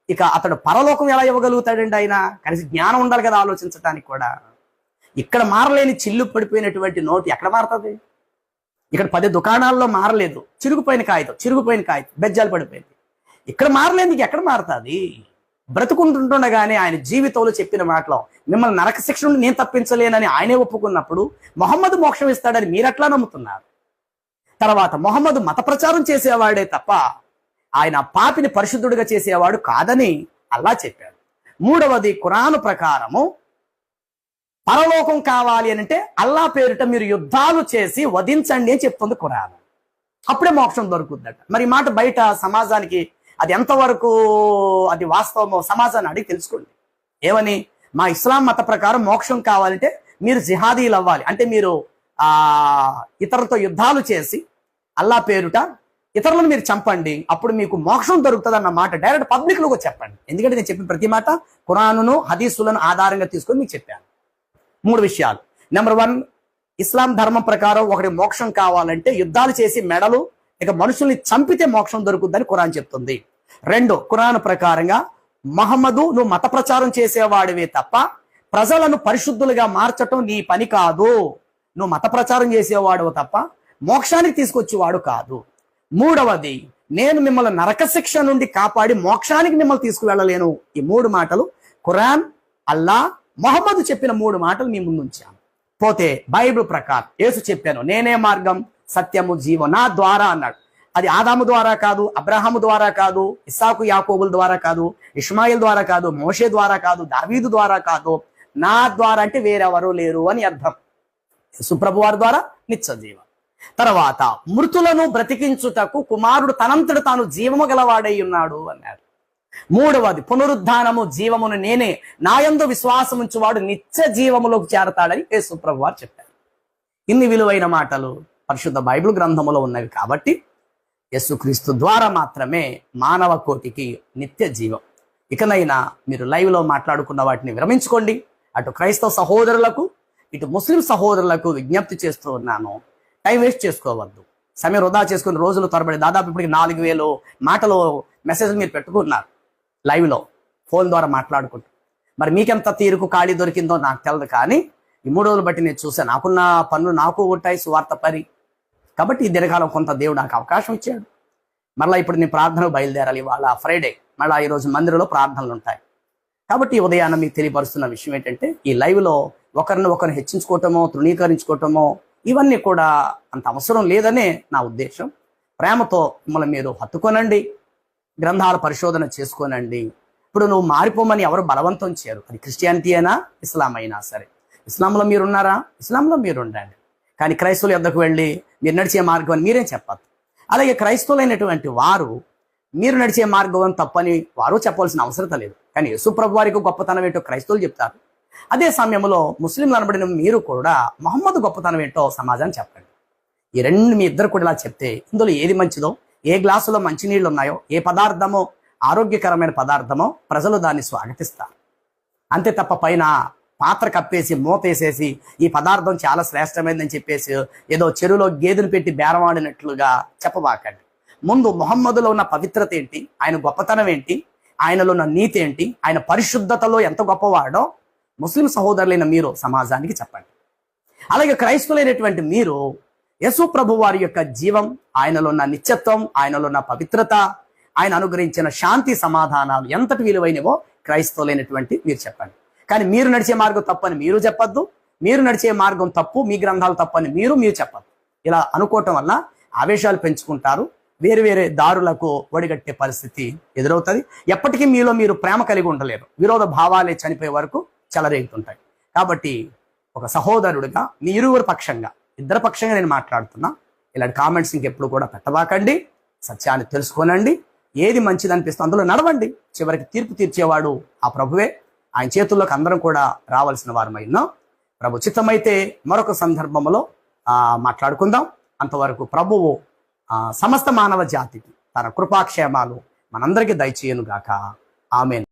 ఇక అతడు పరలోకం ఎలా ఇవ్వగలుగుతాడండి? ఆయన కనీసం జ్ఞానం ఉండాలి కదా ఆలోచించడానికి కూడా. ఇక్కడ మారలేని చిల్లు పడిపోయినటువంటి నోటు ఎక్కడ మారుతుంది? ఇక్కడ 10 దుకాణాల్లో మారలేదు, చిరుగుపోయిన కాగితం బెజ్జాలు పడిపోయింది. ఇక్కడ మారలేదు, నీకు ఎక్కడ మారుతుంది? బ్రతుకుంటుండగానే ఆయన జీవితంలో చెప్పిన మాటలో మిమ్మల్ని నరక శిక్ష నుండి నేను తప్పించలేనని ఆయనే ఒప్పుకున్నప్పుడు మొహమ్మద్ మోక్షం ఇస్తాడని మీరెట్లా నమ్ముతున్నారు? తర్వాత మొహమ్మద్ మత ప్రచారం చేసేవాడే తప్ప ఆయన పాపిని పరిశుద్ధుడిగా చేసేవాడు కాదని అల్లా చెప్పాడు. 3వది ఖురాను ప్రకారము పరలోకం కావాలి అని అంటే అల్లా పేరిట మీరు యుద్ధాలు చేసి వధించండి అని చెప్తుంది ఖురాన్. అప్పుడే మోక్షం దొరుకుద్దట. మరి ఈ మాట బయట సమాజానికి అది ఎంతవరకు అది వాస్తవమో సమాజాన్ని అడిగి తెలుసుకోండి. ఏమని? మా ఇస్లాం మత ప్రకారం మోక్షం కావాలంటే మీరు జిహాదీలు అవ్వాలి, అంటే మీరు ఇతరులతో యుద్ధాలు చేసి అల్లా పేరుట ఇతరులను మీరు చంపండి, అప్పుడు మీకు మోక్షం దొరుకుతుంది అన్న మాట డైరెక్ట్ పబ్లిక్ లోకి చెప్పండి. ఎందుకంటే నేను చెప్పిన ప్రతి మాట ఖురానును హదీసులను ఆధారంగా తీసుకొని మీకు చెప్పాను. 3 విషయాలు. నెంబర్ 1, ఇస్లాం ధర్మం ప్రకారం ఒకటి మోక్షం కావాలంటే యుద్ధాలు చేసి మెడలు ఇక మనుషుల్ని చంపితే మోక్షం దొరుకుద్దని ఖురాన్ చెప్తుంది. 2, ఖురాన్ ప్రకారంగా మహమ్మదు నువ్వు మత ప్రచారం చేసేవాడివే తప్ప ప్రజలను పరిశుద్ధులుగా మార్చటం నీ పని కాదు, నువ్వు మత ప్రచారం చేసేవాడు తప్ప మోక్షానికి తీసుకొచ్చేవాడు కాదు. 3వది, నేను మిమ్మల్ని నరక శిక్ష నుండి కాపాడి మోక్షానికి మిమ్మల్ని తీసుకువెళ్ళలేను. ఈ 3 మాటలు ఖురాన్, అల్లా, మొహమ్మద్ చెప్పిన 3 మాటలు మీ ముందు ఉంచాను. పోతే బైబిల్ ప్రకారం యేసు చెప్పాను, నేనే మార్గం సత్యము జీవం, నా ద్వారా అన్నాడు. అది ఆదాము ద్వారా కాదు, అబ్రహాము ద్వారా కాదు, ఇస్సాకు యాకోబుల ద్వారా కాదు, ఇష్మాయిల్ ద్వారా కాదు, మోషే ద్వారా కాదు, దావీదు ద్వారా కాదు, నా ద్వారా అంటే వేరెవరూ లేరు అని అర్థం. సుప్రభు వారి ద్వారా నిత్య జీవం. తర్వాత మృతులను బ్రతికించుటకు కుమారుడు తనంతట తాను జీవము గలవాడై ఉన్నాడు అన్నాడు. మూడవది పునరుద్ధానము జీవమును నేనే, నాయందు విశ్వాసం ఉంచువాడు నిత్య జీవములోకి చేరతాడని యేసు ప్రభువు వారు చెప్పారు. ఇన్ని విలువైన మాటలు పరిశుద్ధ బైబిల్ గ్రంథములో ఉన్నవి కాబట్టి యేసుక్రీస్తు ద్వారా మాత్రమే మానవ కోటికి నిత్య జీవం. ఇకనైనా మీరు లైవ్లో మాట్లాడుకున్న వాటిని విరమించుకోండి. అటు క్రైస్తవ సహోదరులకు ఇటు ముస్లిం సహోదరులకు విజ్ఞప్తి చేస్తూ ఉన్నాను, టైం వేస్ట్ చేసుకోవద్దు. సమయం వృధా చేసుకుని రోజులు తరబడి దాదాపు ఇప్పటికి 4000 మాటలు మెసేజ్లు మీరు పెట్టుకున్నారు లైవ్లో ఫోన్ ద్వారా మాట్లాడుకుంటూ. మరి మీకెంత తీరుకు ఖాళీ దొరికిందో నాకు తెలియదు, కానీ ఈ 3 రోజులు బట్టి నేను చూసాను. నాకున్న పనులు నాకు ఉంటాయి, సువార్త పరి. కాబట్టి ఈ దినకాలం కొంత దేవుడు నాకు అవకాశం ఇచ్చాడు. మళ్ళీ ఇప్పుడు నేను ప్రార్థనకు బయలుదేరాలి. ఇవాళ ఫ్రైడే, మళ్ళీ ఈరోజు మందిరంలో ప్రార్థనలు ఉంటాయి. కాబట్టి ఈ ఉదయాన్న మీకు తెలియపరుస్తున్న విషయం ఏంటంటే, ఈ లైవ్లో ఒకరిని హెచ్చించుకోవటమో తృణీకరించుకోవటమో ఇవన్నీ కూడా అంత అవసరం లేదనే నా ఉద్దేశం. ప్రేమతో మిమ్మల్ని మీరు హత్తుకోనండి, గ్రంథాల పరిశోధన చేసుకోనండి. ఇప్పుడు నువ్వు మారిపోమని ఎవరు బలవంతం చేయరు. అది క్రిస్టియానిటీ అయినా ఇస్లాం అయినా సరే. ఇస్లాంలో మీరున్నారా, ఇస్లాంలో మీరు ఉండండి. కానీ క్రైస్తవుల యొద్దకు వెళ్ళి మీరు నడిచే మార్గం అని మీరేం చెప్పద్దు. అలాగే క్రైస్తవులైనటువంటి వారు మీరు నడిచే మార్గం తప్పని వారు చెప్పవలసిన అవసరం లేదు. కానీ యేసు ప్రభు వారికి గొప్పతనం ఏంటో క్రైస్తవులు చెప్తారు. అదే సమయంలో ముస్లింలు అనబడిన మీరు కూడా మహమ్మద్ గొప్పతనం ఏంటో సమాజాన్ని చెప్పండి. ఈ రెండు మీ ఇద్దరు కూడా ఇలా చెప్తే ఇందులో ఏది మంచిదో, ఏ గ్లాసులో మంచినీళ్ళు ఉన్నాయో, ఏ పదార్థమో ఆరోగ్యకరమైన పదార్థమో ప్రజలు దాన్ని స్వాగతిస్తారు. అంతే తప్ప పైన పాత్ర కప్పేసి మూతేసేసి ఈ పదార్థం చాలా శ్రేష్టమైందని చెప్పేసి ఏదో చెరువులో గేదెను పెట్టి బేరమాడినట్లుగా చెప్పబాకండి. ముందు మొహమ్మదులో ఉన్న పవిత్రత ఏంటి, ఆయన గొప్పతనం ఏంటి, ఆయనలో ఉన్న నీతి ఏంటి, ఆయన పరిశుద్ధతలో ఎంత గొప్పవాడో ముస్లిం సహోదరులైన మీరు సమాజానికి చెప్పండి. అలాగే క్రైస్తవులైనటువంటి మీరు యేసు ప్రభు వారి యొక్క జీవం, ఆయనలో ఉన్న నిత్యత్వం, ఆయనలో ఉన్న పవిత్రత, ఆయన అనుగ్రహించిన శాంతి సమాధానాలు ఎంతటి విలువైనవో క్రైస్తవులైనటువంటి మీరు చెప్పండి. కానీ మీరు నడిచే మార్గం తప్పని మీరు చెప్పద్దు, మీరు నడిచే మార్గం తప్పు, మీ గ్రంథాలు తప్పని మీరు చెప్పద్దు. ఇలా అనుకోవటం వల్ల ఆవేశాలు పెంచుకుంటారు, వేరు వేరే దారులకు ఒడిగట్టే పరిస్థితి ఎదురవుతుంది. ఎప్పటికీ మీలో మీరు ప్రేమ కలిగి ఉండలేరు, విరోధ భావాలే చనిపోయే వరకు చెలరేగుతుంటాయి. కాబట్టి ఒక సహోదరుడిగా మీ ఇరువురు పక్షంగా, ఇద్దరు పక్షంగా నేను మాట్లాడుతున్నా. ఇలాంటి కామెంట్స్ ఇంకెప్పుడు కూడా పెట్టబాకండి. సత్యాన్ని తెలుసుకోనండి, ఏది మంచిది అనిపిస్తే అందులో నడవండి. చివరికి తీర్పు తీర్చేవాడు ఆ ప్రభువే. ఆయన చేతుల్లోకి అందరం కూడా రావాల్సిన వారమై ఉన్నాం. ప్రభు చిత్తమైతే మరొక సందర్భంలో మాట్లాడుకుందాం. అంతవరకు ప్రభువు సమస్త మానవ జాతికి తన కృపాక్షేమాలు మనందరికీ దయచేయను గాక. ఆమేన్.